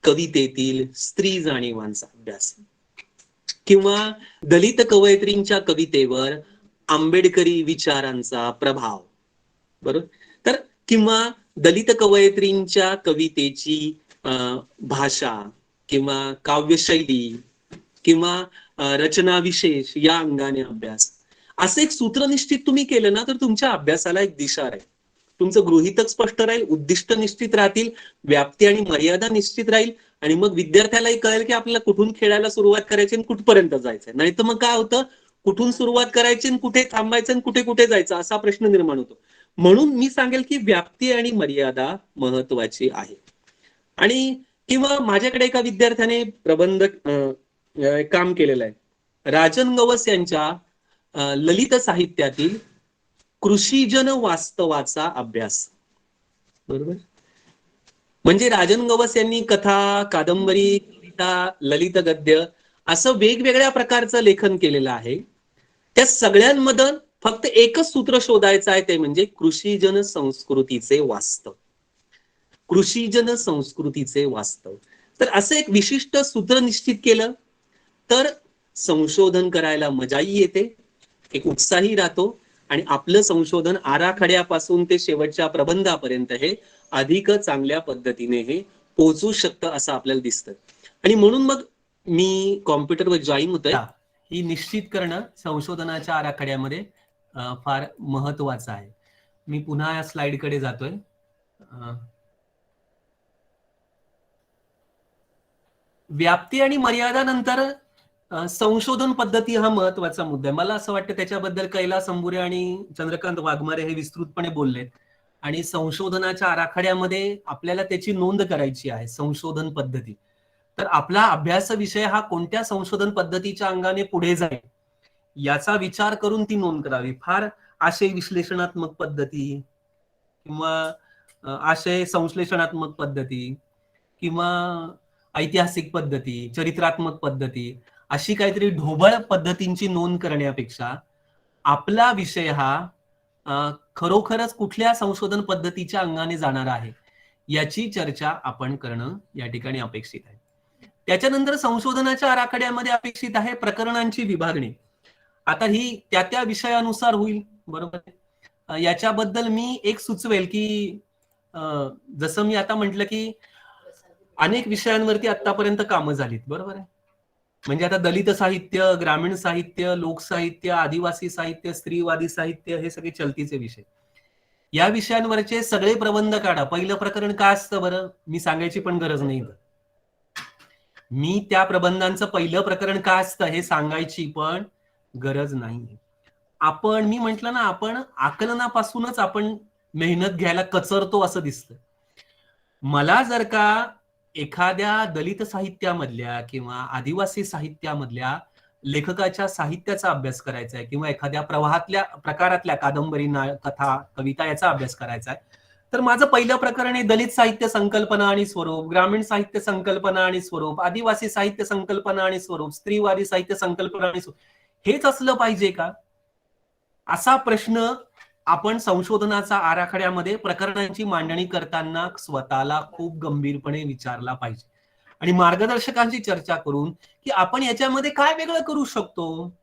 कवितेतील स्त्री जाणीवांचा अभ्यास, किंवा दलित कवयित्रींच्या कवितेवर आंबेडकरी विचारांचा प्रभाव, बरोबर. तर किंवा दलित कवयित्रींच्या कवितेची भाषा किंवा काव्यशैली किंवा रचना विशेष या अंगाने अभ्यास, असं एक सूत्र निश्चित तुम्ही केलं ना तर तुमच्या अभ्यासाला एक दिशा राहील. तुमचं गृहीतक स्पष्ट राहील, उद्दिष्ट निश्चित राहतील, व्याप्ती आणि मर्यादा निश्चित राहील आणि मग विद्यार्थ्यालाही कळेल की आपल्याला कुठून खेळायला सुरुवात करायची आणि कुठपर्यंत जायचंय. नाही तर मग काय होतं, कुठून सुरुवात करायची आणि कुठे थांबायचं आणि कुठे कुठे जायचं असा प्रश्न निर्माण होतो. म्हणून मी सांगेल की व्याप्ती आणि मर्यादा महत्वाची आहे. आणि किंवा माझ्याकडे एका विद्यार्थ्याने प्रबंध काम केलेलं आहे, राजन गवस यांच्या ललित साहित्यातील कृषीजन वास्तवाचा अभ्यास, बरोबर. म्हणजे राजन गवस यांनी कथा, कादंबरी, कविता, ललित गद्य असं वेगवेगळ्या प्रकारचं लेखन केलेलं आहे. त्या सगळ्यांमधून फक्त एकच सूत्र शोधायचं आहे, ते म्हणजे कृषीजन संस्कृतीचे वास्तव. कृषीजन संस्कृतीचे वास्तव. तर असं एक विशिष्ट सूत्र निश्चित केलं तर संशोधन करायला मजाही येते, एक उत्साही राहतो आणि आपलं संशोधन आराखड्यापासून ते शेवटच्या प्रबंधापर्यंत हे अधिक चांगल्या पद्धतीने हे पोहोचू शकतं असं आपल्याला दिसतं. आणि म्हणून मग मी कॉम्प्युटरवर जॉईन होतोय. ही निश्चित करणं संशोधनाच्या आराखड्यामध्ये फार महत्वाचं आहे. मी पुन्हा या स्लाइडकडे जातोय. व्याप्ती आणि मर्यादा नंतर संशोधन पद्धती हा महत्वाचा मुद्दा आहे. मला असं वाटतं त्याच्याबद्दल कैलास अंबुरे आणि चंद्रकांत वाघमारे हे विस्तृतपणे बोललेत. आणि संशोधनाच्या आराखड्यामध्ये आपल्याला त्याची नोंद करायची आहे, संशोधन पद्धती. तर आपला अभ्यास विषय हा कोणत्या संशोधन पद्धतीच्या अंगाने पुढे जाईल याचा विचार करून ती नोंद करावी. फार आशय विश्लेषणात्मक पद्धती किंवा आशय संश्लेषणात्मक पद्धती किंवा ऐतिहासिक पद्धती, चरित्रात्मक पद्धती, अशी काहीतरी ढोबळ पद्धतींची नोंद करण्यापेक्षा आपला विषय हा खरोखरच कुठल्या संशोधन पद्धतीच्या अंगाने जाणार आहे याची चर्चा आपण करणं या ठिकाणी अपेक्षित आहे. त्याच्यानंतर संशोधनाच्या आराखड्यामध्ये अपेक्षित आहे प्रकरणांची विभागणी. आता ही त्या त्या विषयानुसार होईल, बरोबर. याच्याबद्दल मी एक सुचवेल की जसं मी आता म्हटलं की अनेक विषयांवरती आतापर्यंत कामं झालीत, बरोबर आहे. म्हणजे आता दलित साहित्य, ग्रामीण साहित्य, लोकसाहित्य, आदिवासी साहित्य, स्त्रीवादी साहित्य हे सगळे चलतीचे विषय. या विषयांवरचे सगळे प्रबंध काढा. पहिलं प्रकरण काय असतं बरं, मी सांगायची पण गरज नाही. मी त्या प्रबंधांचं पहिलं प्रकरण काय असतं हे सांगायची पण गरज नाही. मी म्हंटल ना, आपण आकलनापासूनच आपण मेहनत घ्यायला कचरतो असं दिसतं. मला जर का एखाद्या दलित साहित्यामधल्या किंवा आदिवासी साहित्यामधल्या लेखकाच्या साहित्याचा अभ्यास करायचा आहे किंवा एखाद्या प्रकारातल्या कादंबरी, कथा, कविता याचा अभ्यास करायचा आहे, तर माझं पहिलं प्रकरण आहे दलित साहित्य संकल्पना आणि स्वरूप, ग्रामीण साहित्य संकल्पना आणि स्वरूप, आदिवासी साहित्य संकल्पना आणि स्वरूप, स्त्रीवादी साहित्य संकल्पना आणि स्वरूप. हेच असलं पाहिजे का? असा प्रश्न आपण संशोधनाचा आराखड्यामध्ये प्रकरणांची मांडणी करताना स्वतःला खूप गंभीरपणे विचारला पाहिजे आणि मार्गदर्शकांची चर्चा करून की आपण याच्यामध्ये काय वेगळं करू शकतो,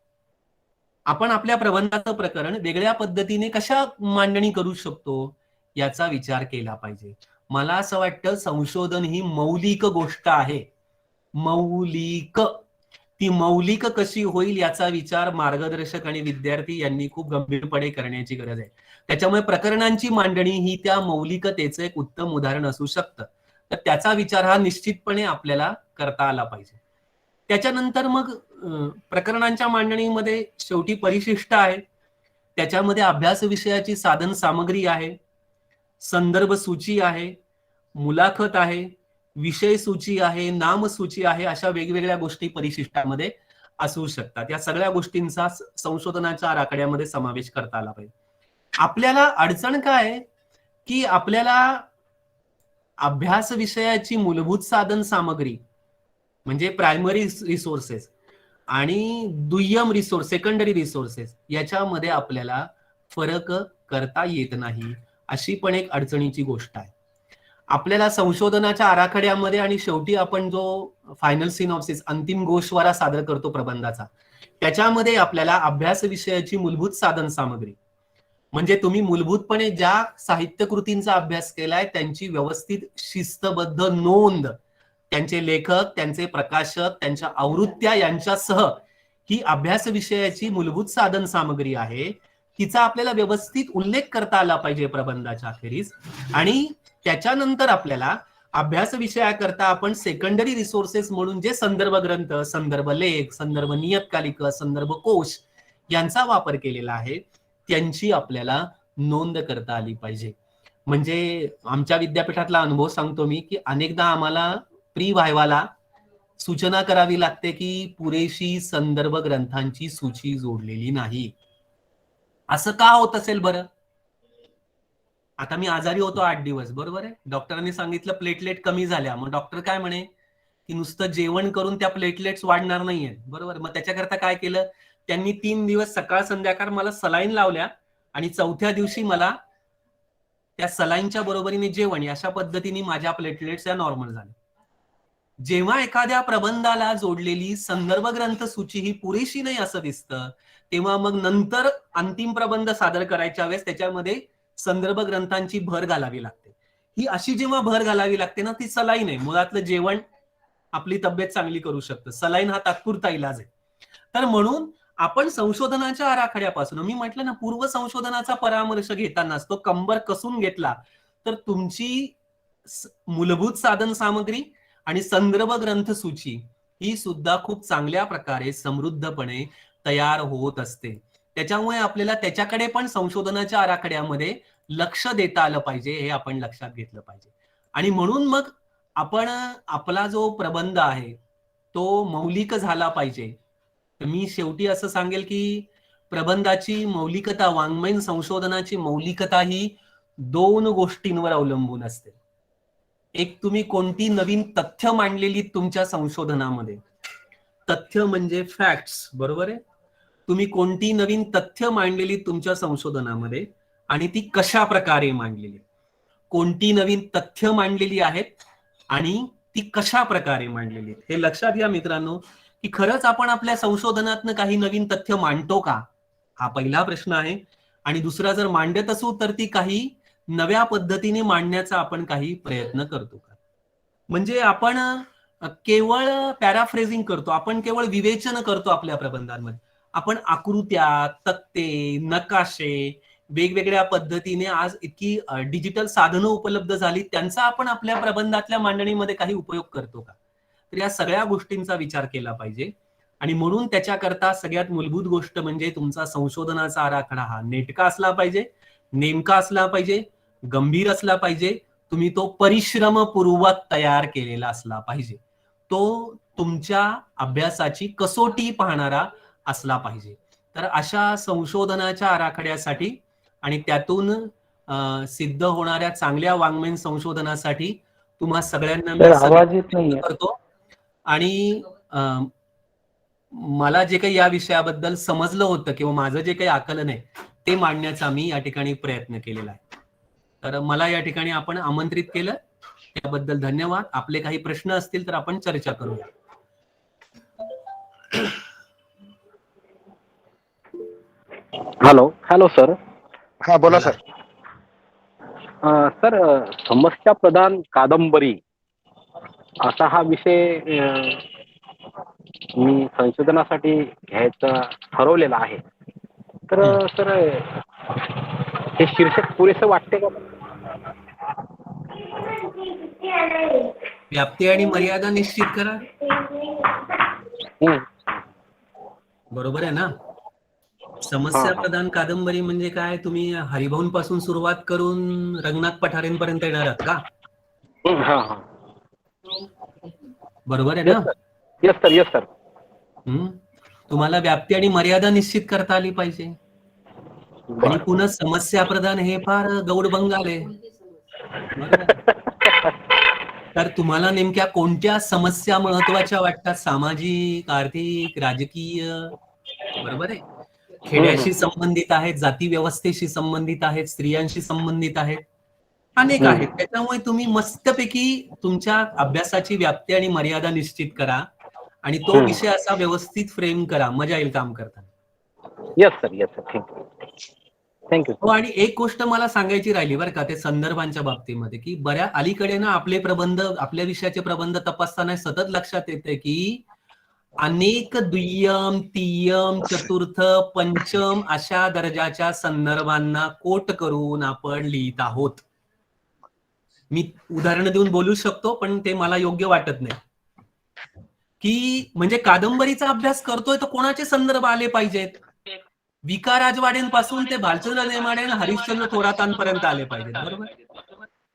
आपण आपल्या प्रबंधाचं प्रकरण वेगळ्या पद्धतीने कशा मांडणी करू शकतो याचा विचार केला पाहिजे. मला असं वाटतं संशोधन ही मौलिक गोष्ट आहे. मौलिक, ती मौलिक कशी होईल याचा विचार मार्गदर्शक आणि विद्यार्थी यांनी खूप गंभीरपणे करण्याची गरज आहे. त्याच्यामुळे प्रकरणांची मांडणी ही त्या मौलिकतेचं एक उत्तम उदाहरण असू शकतं. तर त्याचा विचार हा निश्चितपणे आपल्याला करता आला पाहिजे. त्याच्यानंतर मग प्रकरणांच्या मांडणीमध्ये शेवटी परिशिष्ट आहे, त्याच्यामध्ये अभ्यास विषयाची साधन सामग्री आहे, संदर्भ सूची आहे, मुलाखत आहे, विषय सूची आहे, नाम सूची आहे, अशा वेगवेगळ्या गोष्टी परिशिष्टामध्ये असू शकतात. या सगळ्या गोष्टींचा संशोधनाच्या आराखड्यामध्ये समावेश करता आला पाहिजे. आपल्याला अडचण काय आहे की आपल्याला अभ्यास विषयाची मूलभूत साधन सामग्री म्हणजे प्रायमरी रिसोर्सेस आणि दुय्यम रिसोर्स, सेकंडरी रिसोर्सेस याच्यामध्ये आपल्याला फरक करता येत नाही, अशी पण एक अडचणीची गोष्ट आहे. आपल्याला संशोधनाच्या आराखड्यामध्ये आणि शेवटी आपण जो फायनल सिनॉप्सिस, अंतिम गोषवारा सादर करतो प्रबंधाचा, त्याच्यामध्ये आपल्याला अभ्यास विषयाची मूलभूत साधन सामग्री म्हणजे तुम्ही मूलभूतपणे ज्या साहित्य कृतींचा अभ्यास केलाय त्यांची व्यवस्थित शिस्तबद्ध नोंद, त्यांचे लेखक, त्यांचे प्रकाशक, त्यांच्या आवृत्त्या यांच्यासह ही अभ्यास विषयाची मूलभूत साधन सामग्री आहे, तिचा आपल्याला व्यवस्थित उल्लेख करता आला पाहिजे प्रबंधाच्या अखेरीस. आणि त्याच्यानंतर आपल्याला अभ्यास विषयाकरता आपण सेकंडरी रिसोर्सेस म्हणून जे संदर्भ ग्रंथ, संदर्भ लेख, संदर्भ नियतकालिक, संदर्भ कोश यांचा वापर केलेला आहे, त्यांची आपल्याला नोंद करता आली पाहिजे. म्हणजे आमच्या विद्यापीठातला अनुभव सांगतो मी की अनेकदा आम्हाला प्री व्हायवाला सूचना करावी लागते की पुरेशी संदर्भ ग्रंथांची सूची जोडलेली नाही. असं का होत असेल बरं? आता मी आजारी होतो 8 दिवस, बरोबर आहे, डॉक्टरांनी सांगितलं प्लेटलेट कमी झाल्या, मग डॉक्टर काय म्हणे की नुसतं जेवण करून त्या प्लेटलेट्स वाढणार नाहीये, बरोबर. मग त्याच्याकरता काय केलं त्यांनी, 3 दिवस सकाळ संध्याकाळ मला सलाईन लावल्या आणि 4थ्या दिवशी मला त्या सलाईनच्या बरोबरीने जेवण, अशा पद्धतीने माझ्या प्लेटलेट्स या नॉर्मल झाल्या. जेव्हा एखाद्या प्रबंधाला जोडलेली संदर्भ ग्रंथ सूची ही पुरेशी नाही असं दिसतं, तेव्हा मग नंतर अंतिम प्रबंध सादर करायच्या वेळेस त्याच्यामध्ये संदर्भ ग्रंथांची भर घालावी लागते. ही अशी जेव्हा भर घालावी लागते ना, ती सलाईन आहे. मुलातलं जेवण आपली तब्येत चांगली करू शकतं, सलाईन हा तात्पुरता इलाज आहे. तर म्हणून आपण संशोधनाच्या आराखड्यापासून, मी म्हटलं ना, पूर्व संशोधनाचा परामर्श घेतानाच तो कंबर कसून घेतला तर तुमची मूलभूत साधन सामग्री आणि संदर्भ ग्रंथ सूची ही सुद्धा खूप चांगल्या प्रकारे समृद्धपणे तयार होत असते. त्याच्यामुळे आपल्याला त्याच्याकडे पण संशोधनाच्या आराखड्यामध्ये लक्ष देता आलं पाहिजे, हे आपण लक्षात घेतलं पाहिजे. आणि म्हणून मग आपण आपला जो प्रबंध आहे तो मौलिक झाला पाहिजे. तर मी शेवटी असं सांगेल की प्रबंधाची मौलिकता, वाङ्मयीन संशोधनाची मौलिकता ही 2 गोष्टींवर अवलंबून असते. एक, तुम्ही कोणती नवीन तथ्य मांडलेली तुमच्या संशोधनामध्ये, तथ्य म्हणजे फॅक्ट्स, बरोबर आहे, तुम्ही कोणती नवीन तथ्य मांडलेली तुमच्या संशोधनामध्ये आणि ती कशा प्रकारे मांडलेली, कोणती नवीन तथ्य मांडलेली आहेत आणि ती कशा प्रकारे मांडलेली, हे लक्षात घ्या मित्रांनो. की खरंच आपण आपल्या संशोधनातनं काही नवीन तथ्य मांडतो का, हा पहिला प्रश्न आहे. आणि दुसरा, जर मांडत असू तर ती काही नव्या पद्धतीने मांडण्याचा आपण काही प्रयत्न करतो का. म्हणजे आपण केवळ पॅराफ्रेझिंग करतो, आपण केवळ विवेचन करतो आपल्या प्रबंधांमध्ये. आपण आकृत्या, तक्ते, नकाशे वेगवेगळ्या पद्धतीने आज इतकी डिजिटल साधनं उपलब्ध झाली, त्यांचा आपण आपल्या प्रबंधातल्या मांडणीमध्ये काही उपयोग करतो का? तर या सगळ्या गोष्टींचा विचार केला पाहिजे. आणि म्हणून त्याच्याकरता सगळ्यात मूलभूत गोष्ट म्हणजे तुमचा संशोधनाचा आराखडा हा नेटका असला पाहिजे, नेमका असला पाहिजे, गंभीर असला पाहिजे. तुम्ही तो परिश्रमपूर्वक तयार केलेला असला पाहिजे. तो तुमच्या अभ्यासाची कसोटी पाहणारा असला पाहिजे. तर अशा संशोधनाच्या आराखड्यासाठी आणि त्यातून सिद्ध होणाऱ्या चांगल्या वाङ्मयीन संशोधनासाठी तुम्हा सगळ्यांना मी आवाज येत नाहीये. करतो. आणि मला जे काही या विषयाबद्दल समजलं होतं किंवा माझं जे काही आकलन आहे ते मांडण्याचा मी या ठिकाणी प्रयत्न केलेला आहे. तर मला या ठिकाणी आपण आमंत्रित केलं त्याबद्दल धन्यवाद. आपले काही प्रश्न असतील तर आपण चर्चा करूया. Hello sir. हा बोला सर. सर, समस्या प्रधान कादंबरी असा हा विषय मी संशोधनासाठी घ्यायचा ठरवलेला आहे. तर सर, हे शीर्षक पुरेसं वाटते का? व्याप्ती आणि मर्यादा निश्चित करा. बरोबर आहे ना? समस्या प्रधान कादंबरी म्हणजे काय? तुम्ही हरिभाऊन पासून सुरुवात करून रंगनाथ पठारेंपर्यंत येणार आहात का? बरोबर आहे ना? Yes sir. तुम्हाला व्याप्ती आणि मर्यादा निश्चित करता आली पाहिजे. आणि पुन्हा समस्या प्रधान हे फार गौड बंगाल आहे. तर तुम्हाला नेमक्या कोणत्या समस्या महत्वाच्या वाटतात? सामाजिक, आर्थिक, राजकीय, बरोबर आहे, खेड्याशी संबंधित आहेत, जाती व्यवस्थेशी संबंधित आहेत, स्त्रियांशी संबंधित आहेत, अनेक आहेत. त्याच्यामुळे तुम्ही मस्तपैकी तुमच्या अभ्यासाची व्याप्ती आणि मर्यादा निश्चित करा आणि तो विषय असा व्यवस्थित फ्रेम करा. मजा येईल काम करताना. Yes sir. थँक्यू. हो, आणि एक गोष्ट मला सांगायची राहिली बरं का, ते संदर्भांच्या बाबतीमध्ये, की बऱ्या अलीकडे ना आपले प्रबंध, आपल्या विषयाचे प्रबंध तपासताना सतत लक्षात येते की अनेक दुय्यम, तिय्यम, चतुर्थ, पंचम अशा दर्जाच्या संदर्भांना कोट करून आपण लिहित आहोत. मी उदाहरण देऊन बोलू शकतो, पण ते मला योग्य वाटत नाही. की म्हणजे कादंबरीचा अभ्यास करतोय तर कोणाचे संदर्भ आले पाहिजेत? विका राजवाडेंपासून ते भालचंद्र नेमाडे आणि हरिश्चंद्र थोरातांपर्यंत आले पाहिजेत. बरोबर?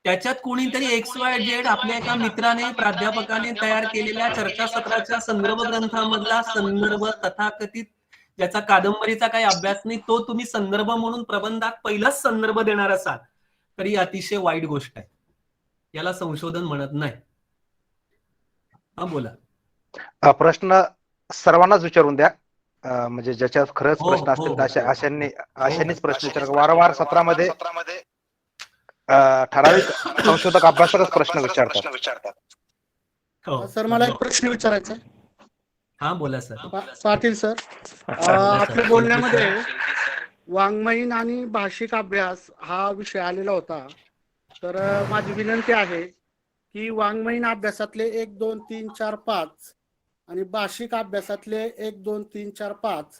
त्याच्यात कोणीतरी XYZ आपल्या एका मित्राने, प्राध्यापकाने तयार केलेल्या चर्चासत्राच्या संदर्भ ग्रंथामधला संदर्भ तथाकथित ज्याचा कादंबरीचा काही अभ्यास नाही तो तुम्ही संदर्भ म्हणून प्रबंधात पहिलाच संदर्भ देणार असाल तर ही अतिशय वाईट गोष्ट आहे. याला संशोधन म्हणत नाही. हा बोला. प्रश्न सर्वांनाच विचारून द्या. म्हणजे ज्याच्यात खरंच हो, प्रश्न हो, असतील हो. तर अशांनीच प्रश्न विचारा. वारंवार सत्रामध्ये ठराविक संशोधक अभ्यासकच प्रश्न विचारतात. हो. सर, मला एक प्रश्न विचारायचा आहे. हा बोला सर. पाटील सर, आपल्या बोलण्यामध्ये वाङ्मयीन आणि भाषिक अभ्यास हा विषय आलेला होता. तर माझी विनंती आहे की वाङ्मयीन अभ्यासातले 1, 2, 3, 4, 5 आणि भाषिक अभ्यासातले 1, 2, 3, 4, 5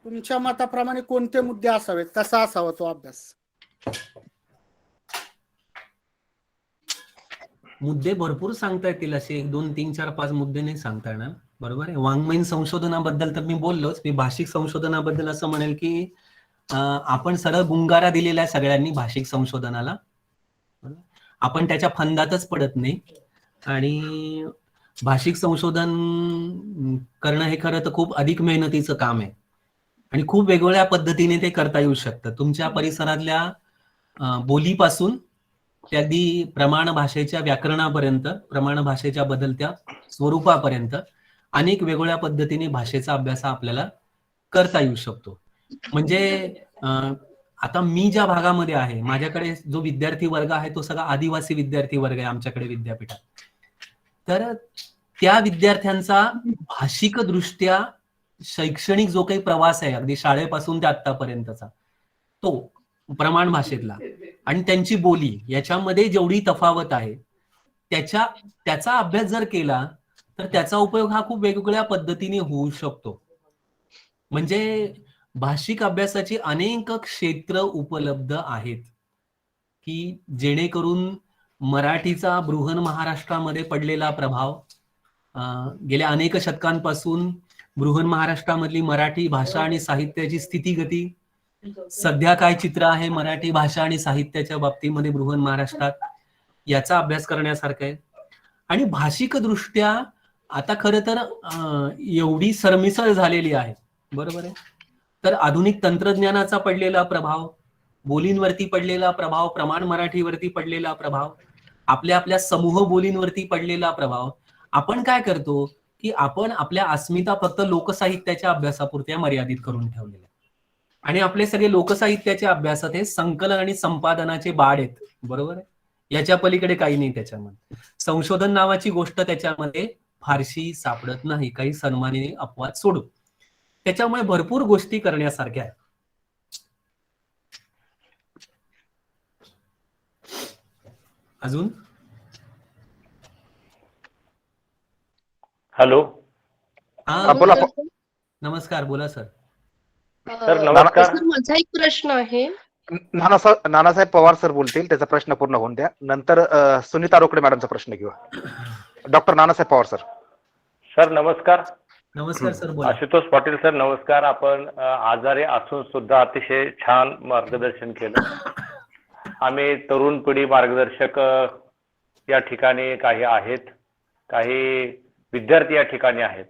तुमच्या मताप्रमाणे कोणते मुद्दे असावेत, कसा असावा तो अभ्यास? मुद्दे भरपूर सांगता येतील, असे 1, 2, 3, 4, 5 मुद्दे नाही सांगता येणार. बरोबर आहे. वाङ्मयीन संशोधनाबद्दल तर मी बोललोच. मी भाषिक संशोधनाबद्दल असं म्हणेल की आपण सरळ गुंगारा दिलेला आहे सगळ्यांनी भाषिक संशोधनाला. आपण त्याच्या फंदातच पडत नाही. आणि भाषिक संशोधन करणं हे खरं तर खूप अधिक मेहनतीचं काम आहे आणि खूप वेगवेगळ्या पद्धतीने ते करता येऊ शकतं. तुमच्या परिसरातल्या बोलीपासून ते अगदी प्रमाण भाषेच्या व्याकरणापर्यंत, प्रमाण भाषेच्या बदलत्या स्वरूपापर्यंत अनेक वेगवेगळ्या पद्धतीने भाषेचा अभ्यास आपल्याला करता येऊ शकतो. म्हणजे आता मी ज्या भागामध्ये आहे, माझ्याकडे जो विद्यार्थी वर्ग आहे तो सगळा आदिवासी विद्यार्थी वर्ग आहे आमच्याकडे विद्यापीठात. तर त्या विद्यार्थ्यांचा भाषिक दृष्ट्या शैक्षणिक जो काही प्रवास आहे अगदी शाळेपासून ते आतापर्यंतचा तो प्रमाण भाषेतला आणि त्यांची बोली याच्यामध्ये जेवढी तफावत आहे त्याचा अभ्यास जर केला तर त्याचा उपयोग हा खूप वेगवेगळ्या पद्धतीने होऊ शकतो. म्हणजे भाषिक अभ्यासाची अनेक क्षेत्र उपलब्ध आहेत की जेणेकरून मराठीचा बृहन महाराष्ट्रामध्ये पडलेला प्रभाव, गेल्या अनेक शतकांपासून बृहन महाराष्ट्रामधली मराठी भाषा आणि साहित्याची स्थितीगती, सध्या काय चित्र आहे मराठी भाषा आणि साहित्याच्या बाबतीमध्ये बृहन महाराष्ट्रात, याचा अभ्यास करण्यासारखा आहे. आणि भाषिक दृष्ट्या आता खरं तर एवढी सरमिसळ झालेली आहे, बरोबर आहे. तर आधुनिक तंत्रज्ञानाचा पडलेला प्रभाव, बोलींवरती पडलेला प्रभाव, प्रमाण मराठीवरती पडलेला प्रभाव, आपल्या आपल्या समूह बोलींवरती पडलेला प्रभाव, आपण काय करतो की आपण आपल्या अस्मिता फक्त लोकसाहित्याच्या अभ्यासापुरत्या मर्यादित करून ठेवलेल्या, आणि आपले सगळे लोकसाहित्याच्या अभ्यासात हे संकलन आणि संपादनाचे बाड आहेत, बरोबर आहे. याच्या पलीकडे काही नाही त्याच्यामध्ये. संशोधन नावाची गोष्ट त्याच्यामध्ये फारशी सापडत नाही, काही सन्माननीय अपवाद सोडून. त्याच्यामुळे भरपूर गोष्टी करण्यासारख्या आहेत. अजून हॅलो, हा, बोला. नमस्कार, बोला सर. सर नमस्कार. सर, माझा एक प्रश्न आहे. नानासाहेब पवार सर बोलतील, त्याचा प्रश्न पूर्ण होऊन द्या. नंतर सुनीता रोकडे मॅडमचा प्रश्न घेऊ. Doctor Nanasaheb Pawar sir. Sir नमस्कार. नमस्कार सर, बोला. आशुतोष पाटील सर नमस्कार. आपण आजारी असून सुद्धा अतिशय छान मार्गदर्शन केलं. आम्ही तरुण पिढी मार्गदर्शक या ठिकाणी काही आहेत, काही विद्यार्थी या ठिकाणी आहेत,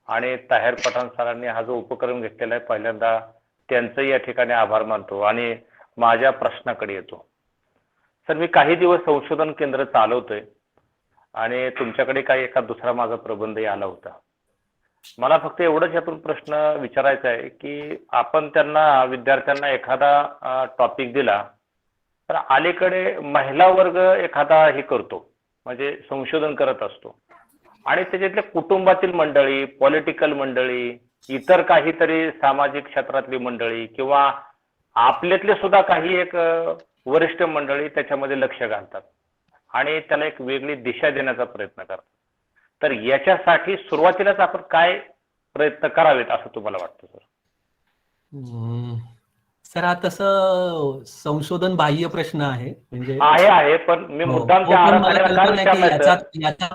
आणि ताहेर पठाण सरांनी हा जो उपक्रम घेतलेला आहे पहिल्यांदा त्यांचं या ठिकाणी आभार मानतो. आणि माझ्या प्रश्नाकडे येतो. सर, मी काही दिवस संशोधन केंद्र चालवतोय आणि तुमच्याकडे काही एका दुसरा माझा प्रबंधही आला होता. मला फक्त एवढंच यातून प्रश्न विचारायचा आहे की आपण त्यांना विद्यार्थ्यांना एखादा टॉपिक दिला तर अलीकडे महिला वर्ग एखादा हे करतो, म्हणजे संशोधन करत असतो, आणि त्याच्यातल्या कुटुंबातील मंडळी, पॉलिटिकल मंडळी, इतर काहीतरी सामाजिक क्षेत्रातली मंडळी किंवा आपल्यातले सुद्धा काही एक वरिष्ठ मंडळी त्याच्यामध्ये लक्ष घालतात आणि त्याला एक वेगळी दिशा देण्याचा प्रयत्न करतात. तर याच्यासाठी सुरुवातीलाच आपण काय प्रयत्न करावेत असं तुम्हाला वाटतं सर? सर, हा तसं संशोधन बाह्य प्रश्न आहे, म्हणजे आहे, पण मी मुद्दाम त्या आराखड्याला काय विचारलंय.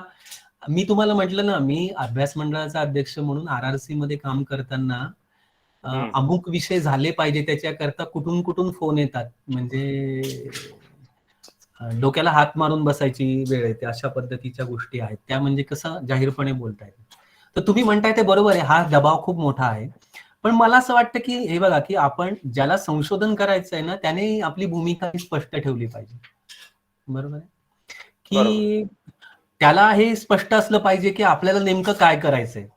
मी तुम्हाला म्हटलं ना, मी अभ्यास मंडळाचा अध्यक्ष म्हणून RRC मध्ये काम करताना अमुक विषय झाले पाहिजे त्याच्याकरता कुठून कुठून फोन येतात, म्हणजे डोक्याला हात मारून बसायची वेळ येते, अशा पद्धतीच्या गोष्टी आहेत त्या. म्हणजे कसं जाहीरपणे बोलतायत. तर तुम्ही म्हणताय ते बरोबर आहे, हा दबाव खूप मोठा आहे. पण मला असं वाटतं की हे बघा, की आपण ज्याला संशोधन करायचं आहे ना, त्याने आपली भूमिका स्पष्ट ठेवली पाहिजे, बरोबर आहे. की त्याला हे स्पष्ट असलं पाहिजे की आपल्याला नेमकं काय करायचंय.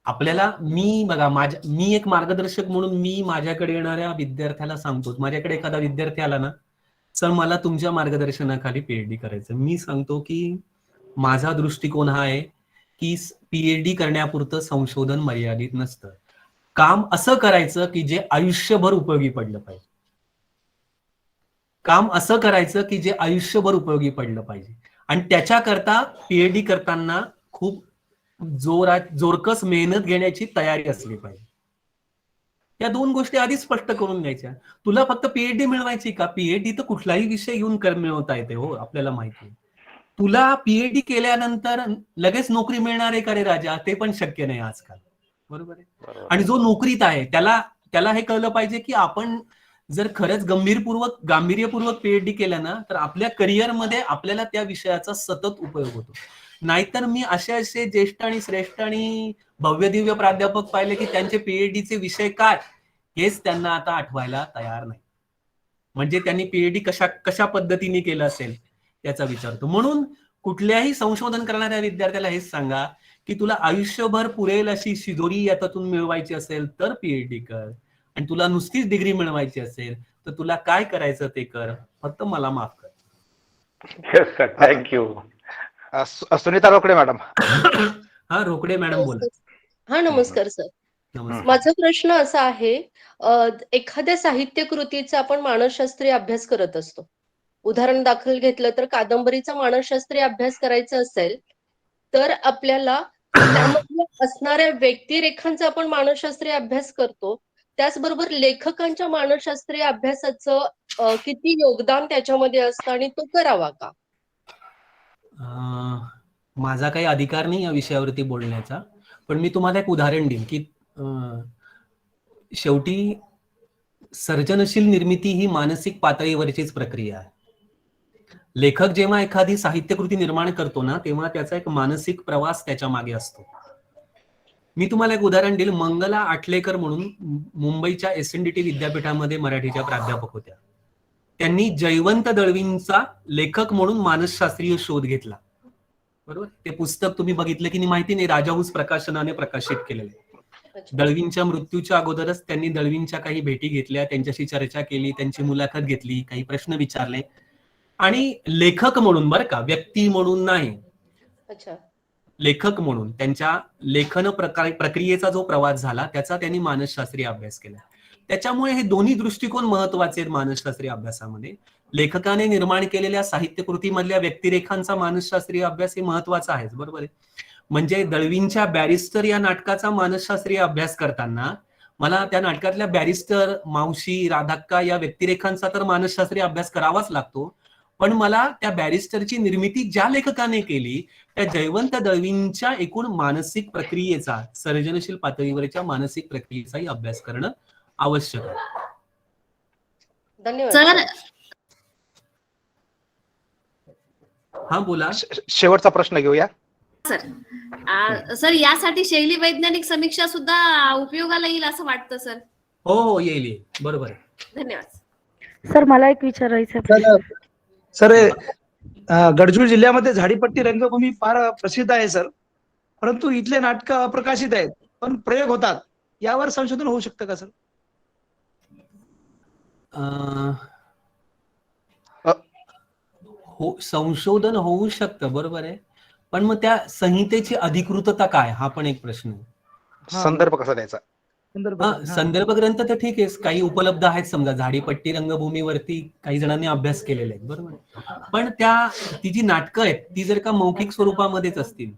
आपल्याला, मी एक मार्गदर्शक म्हणून मी माझ्याकडे येणाऱ्या विद्यार्थ्याला सांगतो, माझ्याकडे एखादा विद्यार्थी आला ना, सर मला तुमच्या मार्गदर्शनाखाली PhD करायचं, मी सांगतो की माझा दृष्टिकोन हा आहे की PhD करण्यापुरतं संशोधन मर्यादित नसतं. काम असं करायचं की जे आयुष्यभर उपयोगी पडलं पाहिजे. काम असं करायचं की जे आयुष्यभर उपयोगी पडलं पाहिजे, आणि त्याच्याकरता PhD करताना खूप जोरकस मेहनत घेण्याची तयारी असली पाहिजे. या दोन गोष्टी आधी स्पष्ट करून द्यायच्या. तुला फक्त PhD मिळवायची का? PhD तर कुठलाही विषय घेऊन मिळवता येते, हो, आपल्याला माहिती आहे. तुला PhD केल्यानंतर लगेच नोकरी मिळणार आहे का रे राजा? ते पण शक्य नाही आजकाल, बरोबर आहे. आणि जो नोकरीत आहे त्याला हे कळलं पाहिजे की आपण जर खरंच गांभीर्यपूर्वक PhD केलं ना, तर आपल्या करिअरमध्ये आपल्याला त्या विषयाचा सतत उपयोग होतो. नाहीतर मी असे ज्येष्ठ आणि श्रेष्ठ आणि भव्य दिव्य प्राध्यापक पाहिले की त्यांचे PhDचे विषय काय हेच त्यांना आता आठवायला तयार नाही. म्हणजे त्यांनी PhD कशा पद्धतीने केलं असेल याचा विचारतो. म्हणून कुठल्याही संशोधन करणाऱ्या विद्यार्थ्याला हेच सांगा की तुला आयुष्यभर पुरेल अशी शिदोरी याच्यातून मिळवायची असेल तर PhD कर, आणि तुला नुसतीच डिग्री मिळवायची असेल तर तुला काय करायचं ते कर, फक्त मला माफ कर. Yes sir, thank you. Sunita Rokade madam. हा, रोकडे मॅडम बोला. हा, नमस्कार सर. नमस्कार. माझा प्रश्न असा आहे, एखाद्या साहित्य कृतीचा आपण मानसशास्त्रीय अभ्यास करत असतो. उदाहरण दाखल घेतलं तर कादंबरीचा मानसशास्त्रीय अभ्यास करायचा असेल तर आपल्याला त्यामध्ये असणाऱ्या व्यक्तिरेखांचा आपण मानसशास्त्रीय अभ्यास करतो, त्याचबरोबर लेखकांच्या मानसशास्त्रीय अभ्यासाचं किती योगदान त्याच्यामध्ये असतं आणि तो करावा का? माझा काही अधिकार नाही या विषयावरती बोलण्याचा, पण मी तुम्हाला एक उदाहरण देईन की शेवटी सर्जनशील निर्मिती ही मानसिक पातळीवरचीच प्रक्रिया आहे. लेखक जेव्हा एखादी साहित्यकृती निर्माण करतो ना, तेव्हा त्याचा एक मानसिक प्रवास त्याच्या मागे असतो. मी तुम्हाला एक उदाहरण देईल. मंगला आटलेकर म्हणून मुंबईच्या SNDT विद्यापीठामध्ये मराठीच्या प्राध्यापक होत्या. त्यांनी जयवंत दळवींचा लेखक म्हणून मानसशास्त्रीय शोध घेतला. बरोबर. ते पुस्तक तुम्ही बघितलं की नाही माहिती नाही, राजाहूस प्रकाशनाने प्रकाशित केलेलं आहे. दळवींच्या मृत्यूच्या अगोदरच त्यांनी दळवींच्या काही भेटी घेतल्या, त्यांच्याशी चर्चा केली, त्यांची मुलाखत घेतली, काही प्रश्न विचारले आणि लेखक म्हणून, बरं का, व्यक्ती म्हणून नाही, अच्छा. लेखक म्हणून त्यांच्या लेखन प्रक्रियेचा जो प्रवास झाला त्याचा त्यांनी मानसशास्त्रीय अभ्यास केला. त्याच्यामुळे हे दोन्ही दृष्टिकोन महत्वाचे आहेत मानसशास्त्रीय अभ्यासामध्ये. लेखकाने निर्माण केलेल्या साहित्यकृतीमधल्या व्यक्तिरेखांचा मानसशास्त्रीय अभ्यास हे महत्वाचा आहे, बरोबर आहे. म्हणजे दळवींच्या बॅरिस्टर या नाटकाचा मानसशास्त्रीय अभ्यास करताना मला त्या नाटकातल्या बॅरिस्टर, मावशी, राधाक्का या व्यक्तिरेखांचा तर मानसशास्त्रीय अभ्यास करावाच लागतो, पण मला त्या बॅरिस्टरची निर्मिती ज्या लेखकाने केली त्या जयवंत दळवींच्या एकूण मानसिक प्रक्रियेचा, सर्जनशील पातळीवरच्या मानसिक प्रक्रियेचाही अभ्यास करणं आवश्यक आहे. धन्यवाद सर. हा बोला. शेवटचा प्रश्न घेऊया. सर यासाठी शैली वैज्ञानिक समीक्षा सुद्धा उपयोगाला येईल असं वाटतं सर. हो येईल, बरोबर आहे. धन्यवाद सर. मला एक विचारायचं आहे. सर, गडचिरोली जिल्ह्यामध्ये झाडीपट्टी रंगभूमी फार प्रसिद्ध आहे सर, परंतु इथले नाटक अप्रकाशित आहेत पण प्रयोग होतात, यावर संशोधन होऊ शकतं का सर? हो, संशोधन होऊ शकतं, बरोबर आहे, पण मग त्या संहितेची अधिकृतता काय हा पण एक प्रश्न आहे. संदर्भ कसा द्यायचा? संदर्भ ग्रंथ तर ठीक आहे, काही उपलब्ध आहेत. समजा झाडीपट्टी रंगभूमीवरती काही जणांनी अभ्यास केलेले आहेत, बरोबर, पण ती जी नाटकं आहेत ती जर का मौखिक स्वरूपामध्येच असतील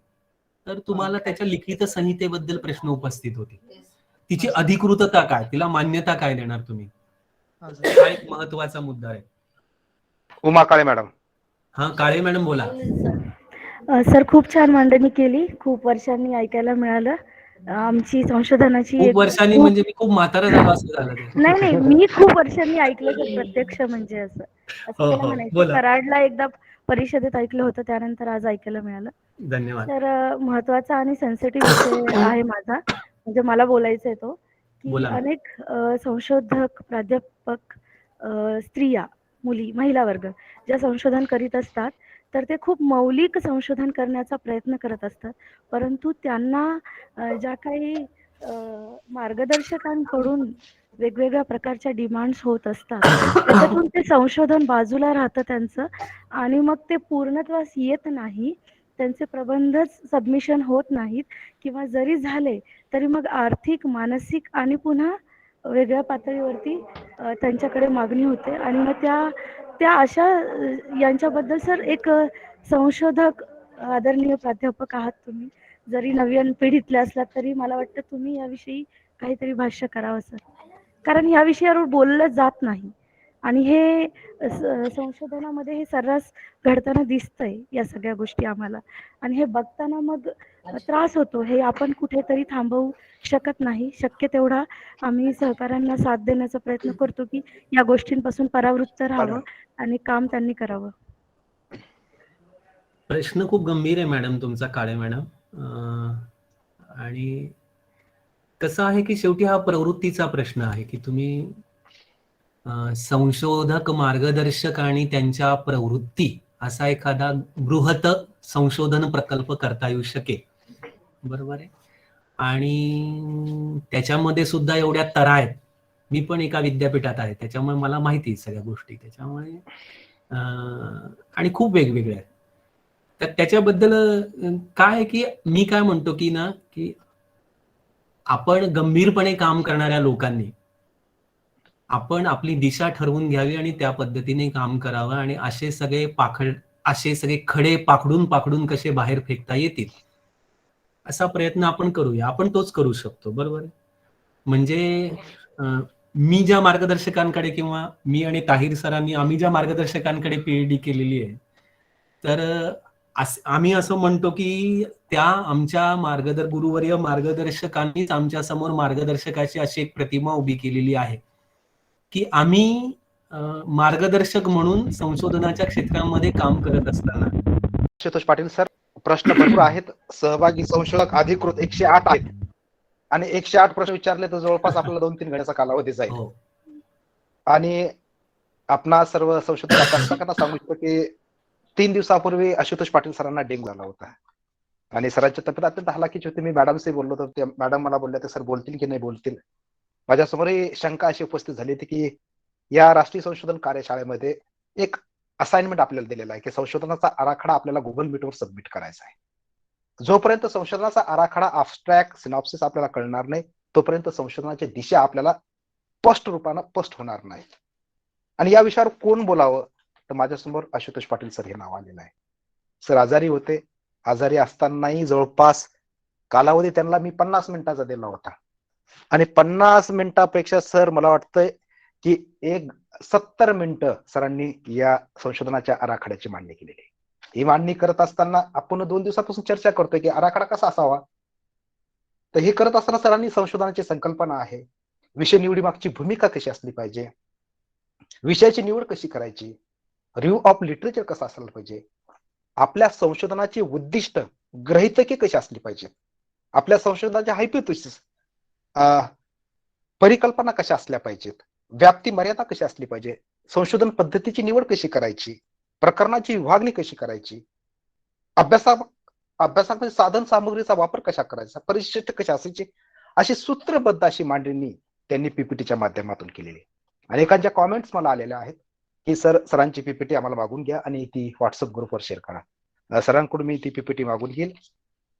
तर तुम्हाला त्याच्या लिखित संहितेबद्दल प्रश्न उपस्थित होतील. तिची अधिकृतता काय, तिला मान्यता काय देणार तुम्ही, हा एक महत्वाचा मुद्दा आहे. उमा काळे मॅडम. हा, काळे मॅडम बोला. सर, खूप छान मांडणी केली, खूप वर्षांनी ऐकायला मिळालं. आमची संशोधनाची खूप वर्षांनी म्हणजे मी खूप म्हातारा झालो असं झालं. नाही, मी खूप वर्षांनी ऐकलं सर, प्रत्यक्ष म्हणजे असं त्याला म्हणायचं. कराडला एकदा परिषदेत ऐकलं होतं, त्यानंतर आज ऐकायला मिळालं. धन्यवाद. तर महत्वाचा आणि सेन्सिटिव्ह विषय आहे माझा, म्हणजे मला बोलायचं आहे तो, की अनेक संशोधक, प्राध्यापक, स्त्रिया, मुली, महिला वर्ग ज्या संशोधन करीत असतात तर ते खूप मौलिक संशोधन करण्याचा प्रयत्न करत असतात, परंतु त्यांना ज्या काही मार्गदर्शकांकडून वेगवेगळ्या प्रकारच्या डिमांड्स होत असतात त्याच्यातून ते संशोधन बाजूला राहतं त्यांचं, आणि मग ते पूर्णत्वास येत नाही, त्यांचे प्रबंधच सबमिशन होत नाहीत, किंवा जरी झाले तरी मग आर्थिक, मानसिक आणि पुन्हा वेगळ्या पातळीवरती त्यांच्याकडे मागणी होते. आणि मग त्या अशा यांच्याबद्दल सर, एक संशोधक, आदरणीय प्राध्यापक आहात तुम्ही, जरी नवीन पिढीतले असलात तरी मला वाटतं तुम्ही याविषयी काहीतरी भाष्य करावं सर, कारण या विषयावर बोललं जात नाही आणि हे संशोधनामध्ये हे सर्रास घडताना दिसतंय या सगळ्या गोष्टी आम्हाला, आणि हे बघताना मग त्रास होतो. हे आपण कुठेतरी थांबवू शकत नाही. शक्य तेवढा आम्ही सहकाऱ्यांना साथ देण्याचा प्रयत्न करतो की या गोष्टींपासून परावृत्त राहावं आणि काम त्यांनी करावं. प्रश्न खूप गंभीर आहे मॅडम तुमचा, काळे मॅडम. आणि कसं आहे की शेवटी हा प्रवृत्तीचा प्रश्न आहे की तुम्ही संशोधक, मार्गदर्शक आणि त्यांच्या प्रवृत्ती असा एखादा बृहत संशोधन प्रकल्प करता येऊ शकेल, बरोबर आहे. आणि त्याच्यामध्ये सुद्धा एवढ्या तरा आहेत. मी पण एका विद्यापीठात आहे, त्याच्यामुळे मला माहिती आहे सगळ्या गोष्टी, त्याच्यामुळे आणि खूप वेगवेगळ्या आहेत. तर त्याच्याबद्दल काय आहे की मी काय म्हणतो की ना, की आपण गंभीरपणे काम करणाऱ्या लोकांनी आपण आपली दिशा ठरवून घ्यावी आणि त्या पद्धतीने काम करावं, आणि असे सगळे खडे पाखडून कसे बाहेर फेकता येतील असा प्रयत्न आपण करूया. आपण तोच करू शकतो, बरोबर आहे? म्हणजे मी ज्या मार्गदर्शकांकडे किंवा मी आणि ताहिर सरांनी आम्ही ज्या मार्गदर्शकांकडे पीएचडी केलेली आहे, तर आम्ही असं म्हणतो की त्या आमच्या गुरुवर्य मार्गदर्शकांनीच आमच्या समोर मार्गदर्शकाची अशी एक प्रतिमा उभी केलेली आहे की आम्ही मार्गदर्शक म्हणून संशोधनाच्या क्षेत्रामध्ये काम करत असताना. आशुतोष पाटील सर, प्रश्न भरपूर आहेत. सहभागी संशोधक अधिकृत 108 आहेत आणि 108 प्रश्न विचारले तर जवळपास आपल्याला 2-3 घंट्याचा कालावधी जाईल. हो. आणि आपणा सर्व संशोधक अभ्यासकांना सांगू इच्छितो की 3 दिवसापूर्वी आशुतोष पाटील सरांना डेंग्यू झाला होता आणि सरांची तब्येत अत्यंत हलाखीची होती. मी मॅडमशी बोललो तर ते मॅडम मला बोलल्या ते सर बोलतील की नाही बोलतील. माझ्यासमोरही शंका अशी उपस्थित झाली होती की या राष्ट्रीय संशोधन कार्यशाळेमध्ये एक असाइनमेंट आपल्याला दिलेला आहे की संशोधनाचा आराखडा आपल्याला गुगल मीटवर सबमिट करायचा आहे. जोपर्यंत संशोधनाचा आराखडा अब्स्ट्रॅक्ट सिनॉप्सिस आपल्याला कळणार नाही तोपर्यंत संशोधनाची दिशा आपल्याला स्पष्ट रूपानं स्पष्ट होणार नाही. आणि या विषयावर कोण बोलावं तर माझ्यासमोर आशुतोष पाटील सर हे नाव आलेलं आहे. सर आजारी होते. आजारी असतानाही जवळपास कालावधी त्यांना मी 50 मिनिटाचा दिला होता आणि 50 मिनिटापेक्षा सर मला वाटतंय की 70 मिनिटं सरांनी या संशोधनाच्या आराखड्याची मांडणी केलेली आहे. ही मांडणी करत असताना आपण 2 दिवसापासून चर्चा करतोय की आराखडा कसा असावा. तर हे करत असताना सरांनी संशोधनाची संकल्पना आहे, विषय निवडी मागची भूमिका कशी असली पाहिजे, विषयाची निवड कशी करायची, रिव्ह्यू ऑफ लिटरेचर कसं असायला पाहिजे, आपल्या संशोधनाची उद्दिष्ट ग्रहितके कशी असली पाहिजे, आपल्या संशोधनाच्या हायपोथेसिस परिकल्पना कशा असल्या पाहिजेत, व्याप्ती मर्यादा कशी असली पाहिजे, संशोधन पद्धतीची निवड कशी करायची, प्रकरणाची विभागणी कशी करायची, अभ्यासामध्ये साधन सामग्रीचा वापर कशा करायचा, परिशिष्ट कशी असायची, अशी सूत्रबद्ध अशी मांडणी त्यांनी पीपीटीच्या माध्यमातून केलेली. अनेकांच्या कॉमेंट्स मला आलेल्या आहेत की सरांची पीपीटी आम्हाला मागून घ्या आणि ती व्हॉट्सअप ग्रुपवर शेअर करा. सरांकडून मी ती पीपीटी मागून घेईल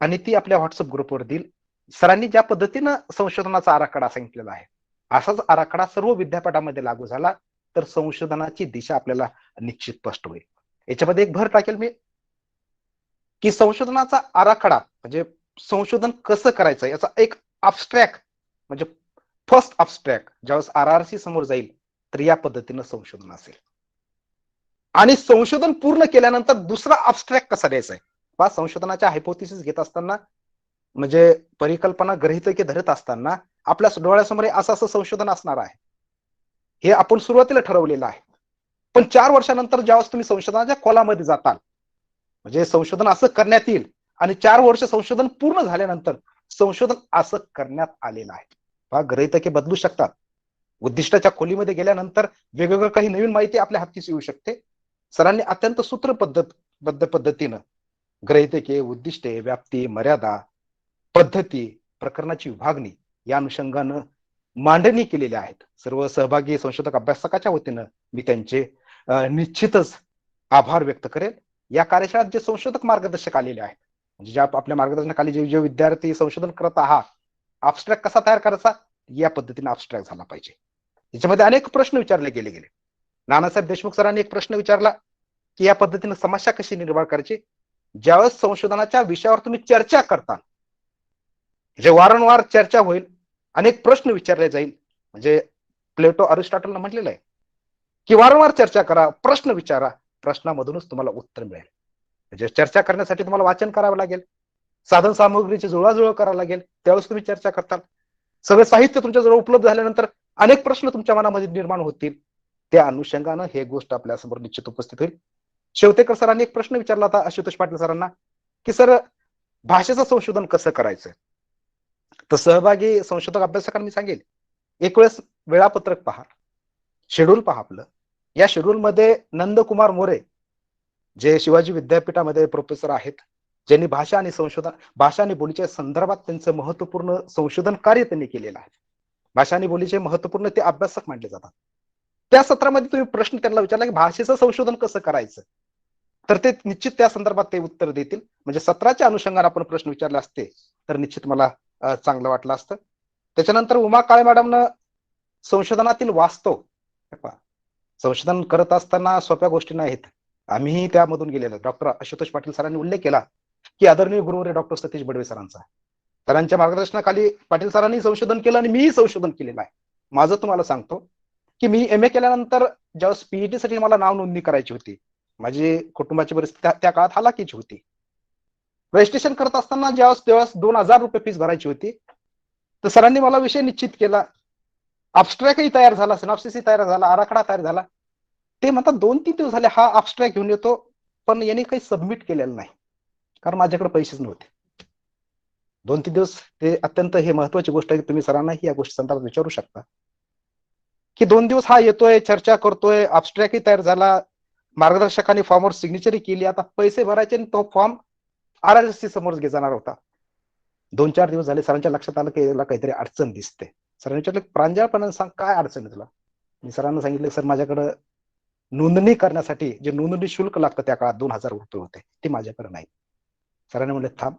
आणि ती आपल्या व्हॉट्सअप ग्रुपवर देईल. सरांनी ज्या पद्धतीनं संशोधनाचा आराखडा सांगितलेला आहे असाच आराखडा सर्व विद्यापीठामध्ये लागू झाला तर संशोधनाची दिशा आपल्याला निश्चित स्पष्ट होईल. याच्यामध्ये एक भर टाकेल मी की संशोधनाचा आराखडा म्हणजे संशोधन कसं करायचं याचा एक अब्स्ट्रॅक्ट म्हणजे फर्स्ट अब्स्ट्रॅक्ट ज्यावेळेस आरआरसी समोर जाईल तर या पद्धतीनं संशोधन असेल आणि संशोधन पूर्ण केल्यानंतर दुसरा अब्स्ट्रॅक्ट कसा द्यायचा आहे. संशोधनाच्या हायपोथेसिस घेत असताना म्हणजे परिकल्पना गृहीतके धरत असताना आपल्या डोळ्यासमोर असं संशोधन असणार आहे हे आपण सुरुवातीला ठरवलेलं आहे. पण 4 वर्षानंतर ज्यावेळेस तुम्ही संशोधनाच्या खोलामध्ये जाताल म्हणजे संशोधन असं करण्यात येईल आणि 4 वर्ष संशोधन पूर्ण झाल्यानंतर संशोधन असं करण्यात आलेलं आहे. गृहीतके बदलू शकतात. उद्दिष्टाच्या खोलीमध्ये गेल्यानंतर वेगवेगळं काही नवीन माहिती आपल्या हातीस येऊ शकते. सरांनी अत्यंत सूत्रबद्ध पद्धतीनं गृहीतके, उद्दिष्टे, व्याप्ती, मर्यादा, पद्धती, प्रकरणाची विभागणी या अनुषंगानं मांडणी केलेल्या आहेत. सर्व सहभागी संशोधक अभ्यासकाच्या वतीनं मी त्यांचे निश्चितच आभार व्यक्त करेल. या कार्यशाळेत जे संशोधक मार्गदर्शक आलेले आहेत म्हणजे ज्या आपल्या मार्गदर्शनाखाली जे विद्यार्थी संशोधन करत आहात अब्स्ट्रॅक्ट कसा तयार करायचा या पद्धतीने अब्स्ट्रॅक्ट झाला पाहिजे. याच्यामध्ये अनेक प्रश्न विचारले गेले. नानासाहेब देशमुख सरांनी एक प्रश्न विचारला की या पद्धतीने समस्या कशी निर्माण करायची. ज्यावेळेस संशोधनाच्या विषयावर तुम्ही चर्चा करता जे वारंवार चर्चा होईल अनेक प्रश्न विचारले जाईल म्हणजे प्लेटो अरिस्टॉटलनं म्हटलेलं आहे की वारंवार चर्चा करा, प्रश्न विचारा, प्रश्नामधूनच तुम्हाला उत्तर मिळेल. म्हणजे चर्चा करण्यासाठी तुम्हाला वाचन करावं लागेल, साधन सामग्रीची जुळवाजुळव करावं लागेल, त्यावेळेस तुम्ही चर्चा करताल. सगळं साहित्य तुमच्याजवळ उपलब्ध झाल्यानंतर अनेक प्रश्न तुमच्या मनामध्ये निर्माण होतील. त्या अनुषंगानं हे गोष्ट आपल्यासमोर निश्चित उपस्थित होईल. शेवतेकर सरांनी एक प्रश्न विचारला होता आशुतोष पाटील सरांना की सर भाषेचं संशोधन कसं करायचं. तर सहभागी संशोधक अभ्यासकांना मी सांगेल एक वेळेस वेळापत्रक पहा, शेड्यूल पहा आपलं. या शेड्यूलमध्ये नंदकुमार मोरे जे शिवाजी विद्यापीठामध्ये प्रोफेसर आहेत ज्यांनी भाषा आणि बोलीच्या संदर्भात त्यांचं महत्वपूर्ण संशोधन कार्य त्यांनी केलेलं आहे. भाषा आणि बोलीचे महत्वपूर्ण ते अभ्यासक मानले जातात. त्या सत्रामध्ये तुम्ही प्रश्न त्यांना विचारला की भाषेचं संशोधन कसं करायचं तर ते निश्चित त्या संदर्भात ते उत्तर देतील. म्हणजे सत्राच्या अनुषंगाने आपण प्रश्न विचारले असते तर निश्चित मला चांगलं वाटलं असतं. त्याच्यानंतर उमा काळे मॅडमनं संशोधनातील वास्तव संशोधन करत असताना सोप्या गोष्टी नाहीत. आम्हीही त्यामधून गेलेलो. डॉक्टर आशुतोष पाटील सरांनी उल्लेख केला की आदरणीय गुरुवर्य डॉक्टर सतीश बडवे सरांचा. सरांच्या मार्गदर्शनाखाली पाटील सरांनी संशोधन केलं आणि मीही संशोधन केलेलं आहे. माझं तुम्हाला सांगतो की मी MA केल्यानंतर ज्यावेळेस PET साठी मला नाव नोंदणी करायची होती, माझी कुटुंबाची परिस्थिती त्या काळात हालाकीची होती. रजिस्ट्रेशन करत असताना त्यावेळेस 2000 रुपये फीस भरायची होती. तर सरांनी मला विषय निश्चित केला, अबस्ट्रॅक्टही तयार झाला, सिनॉप्सिसही तयार झाला, आराखडा तयार झाला. ते म्हणतात 2-3 दिवस झाले हा अबस्ट्रॅक्ट घेऊन येतो, पण यांनी काही सबमिट केलेलं नाही, कारण माझ्याकडे पैसेच नव्हते. 2-3 दिवस ते अत्यंत हे महत्वाची गोष्ट आहे की तुम्ही सरांनाही या गोष्टी संदर्भात विचारू शकता की 2 दिवस हा येतोय, चर्चा करतोय, अबस्ट्रॅक्टही तयार झाला, मार्गदर्शकांनी फॉर्मवर सिग्नेचरही केली, आता पैसे भरायचे आणि तो फॉर्म RRC समोर जाणार होता. 2-4 दिवस झाले सरांच्या लक्षात आलं की याला काहीतरी अडचण दिसते. सरांनी विचारलं प्रांजळपणाने सांग काय अडचण आहे तुला. मी सरांना सांगितलं सर माझ्याकडे नोंदणी करण्यासाठी जे नोंदणी शुल्क लागतं त्या काळात 2000 रुपये होते, ते माझ्याकडे नाही. सरांनी म्हणले थांब,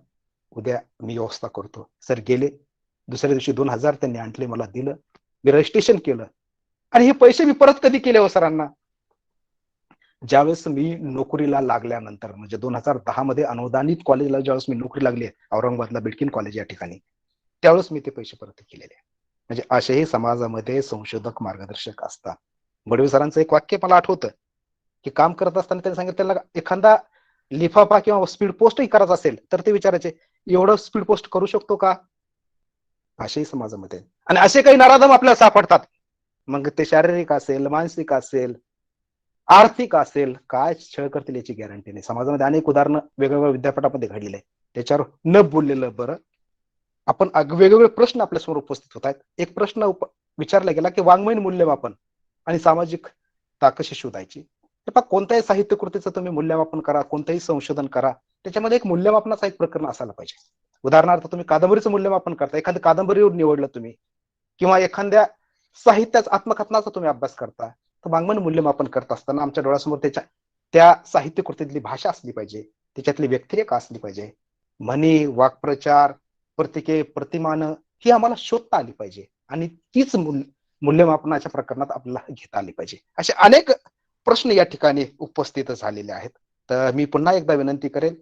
उद्या मी व्यवस्था करतो. सर गेले, दुसऱ्या दिवशी 2000 त्यांनी आणले, मला दिलं, मी रजिस्ट्रेशन केलं. आणि हे पैसे मी परत कधी केले हो सरांना, ज्यावेळेस मी नोकरीला लागल्यानंतर, म्हणजे 2010 मध्ये अनुदानित कॉलेजला ज्यावेळेस मी नोकरी लागली औरंगाबादला बिडकीन कॉलेज या ठिकाणी, त्यावेळेस मी ते पैसे परत केलेले. म्हणजे असेही समाजामध्ये संशोधक मार्गदर्शक असतात. बडवे सरांचं एक वाक्य मला आठवतं की काम करत असताना त्यांनी सांगितलं त्याला एखादा लिफाफा किंवा स्पीड पोस्टही करायचा असेल तर ते विचारायचे एवढं स्पीड पोस्ट करू शकतो का. असेही समाजामध्ये आणि असे काही नराधम आपल्याला सापडतात, मग ते शारीरिक असेल, मानसिक असेल, आर्थिक असेल, काय छळ करतील याची गॅरंटी नाही. समाजामध्ये अनेक उदाहरणं वेगवेगळ्या विद्यापीठामध्ये घडलेले आहे, त्याच्यावर न बोललेलं बरं. आपण वेगवेगळे प्रश्न आपल्यासमोर उपस्थित होत आहेत. एक प्रश्न विचारला गेला की वाङ्मयीन मूल्यमापन आणि सामाजिकता कशी शोधायची. कोणत्याही साहित्य कृतीचं तुम्ही मूल्यमापन करा, कोणतंही संशोधन करा, त्याच्यामध्ये एक मूल्यमापनाचा एक प्रकरण असायला पाहिजे. उदाहरणार्थ तुम्ही कादंबरीचं मूल्यमापन करता, एखाद्या कादंबरीवर निवडलं तुम्ही, किंवा एखाद्या साहित्याचा आत्मकथनाचा तुम्ही अभ्यास करता, तर वाङ्मयीन मूल्यमापन करत असताना आमच्या डोळ्यासमोर त्या साहित्य कृतीतली भाषा असली पाहिजे, त्याच्यातली व्यक्तिरेखा असली पाहिजे, म्हणी, वाक्प्रचार, प्रतीके, प्रतिमान ही आम्हाला शोधता आली पाहिजे आणि तीच मूल्यमापनाच्या प्रकरणात आपल्याला घेता आली पाहिजे. असे अनेक प्रश्न या ठिकाणी उपस्थित झालेले आहेत. तर मी पुन्हा एकदा विनंती करेन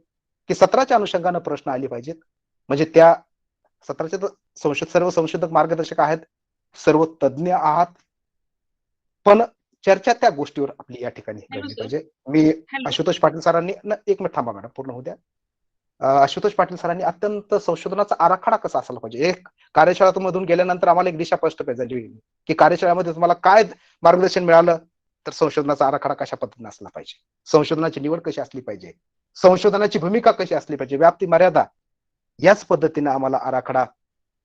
की सत्राच्या अनुषंगाने प्रश्न आले पाहिजेत, म्हणजे त्या सत्राचे सर्व संशोधक मार्गदर्शक आहेत, सर्व तज्ज्ञ आहात, पण चर्चा त्या गोष्टीवर आपली या ठिकाणी घडली पाहिजे. मी आशुतोष पाटील सरांनी एक मिनिट थांबा मॅडम, पूर्ण होऊ द्या. आशुतोष पाटील सरांनी अत्यंत संशोधनाचा आराखडा कसा असायला पाहिजे, एक कार्यशाळेमधून गेल्यानंतर आम्हाला एक दिशा स्पष्ट झाली की कार्यशाळेमध्ये तुम्हाला काय मार्गदर्शन मिळालं, तर संशोधनाचा आराखडा कशा पद्धतीने असला पाहिजे, संशोधनाची निवड कशी असली पाहिजे, संशोधनाची भूमिका कशी असली पाहिजे, व्याप्ती मर्यादा, याच पद्धतीने आम्हाला आराखडा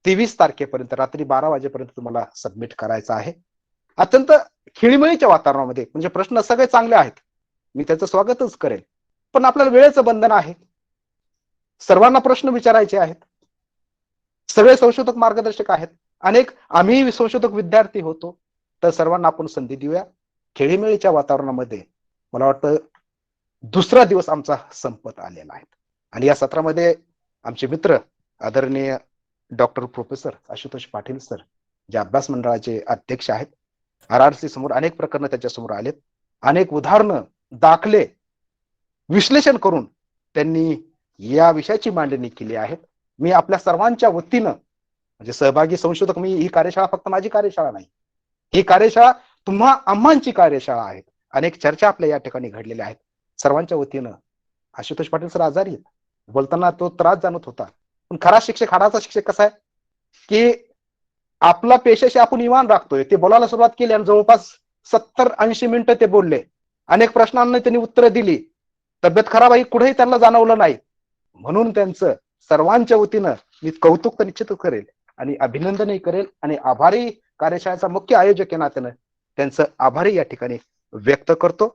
23 तारखेपर्यंत रात्री 12 वाजेपर्यंत तुम्हाला सबमिट करायचा आहे. अत्यंत खेळीमेळीच्या वातावरणामध्ये, म्हणजे प्रश्न सगळे चांगले आहेत, मी त्याचं स्वागतच करेल, पण आपल्याला वेळेचं बंधन आहे, सर्वांना प्रश्न विचारायचे आहेत, सगळे संशोधक मार्गदर्शक आहेत, अनेक आम्ही संशोधक विद्यार्थी होतो, तर सर्वांना आपण संधी देऊया. खेळीमेळीच्या वातावरणामध्ये मला वाटतं दुसरा दिवस आमचा संपत आलेला आहे आणि या सत्रामध्ये आमचे मित्र आदरणीय doctor professor Ashutosh Patil sir, जे अभ्यास मंडळाचे अध्यक्ष आहेत, RRC समोर अनेक प्रकरणं त्याच्या समोर आलेत, अनेक उदाहरणं, दाखले विश्लेषण करून त्यांनी या विषयाची मांडणी केली आहे. मी आपल्या सर्वांच्या वतीनं, म्हणजे सहभागी संशोधक, मी ही कार्यशाळा फक्त माझी कार्यशाळा नाही, ही कार्यशाळा तुम्हा आम्हांची कार्यशाळा आहे. अनेक चर्चा आपल्या या ठिकाणी घडलेल्या आहेत. सर्वांच्या वतीनं आशुतोष पाटील सर आजारी आहेत, बोलताना तो त्रास जाणवत होता, पण खरा शिक्षक, हाडाचा शिक्षक कसा आहे की आपला पेशाशी आपण इमान राखतोय. ते बोलायला सुरुवात केली आणि जवळपास 70-80 मिनिटं ते बोलले, अनेक प्रश्नांना त्यांनी उत्तरं दिली, तब्येत खराब आहे कुठेही त्यांना जाणवलं नाही. म्हणून त्यांचं सर्वांच्या वतीनं मी कौतुक तर निश्चित करेल आणि अभिनंदनही करेल आणि आभारी कार्यशाळेचा मुख्य आयोजक या नात्यानं त्यांचं आभारी या ठिकाणी व्यक्त करतो.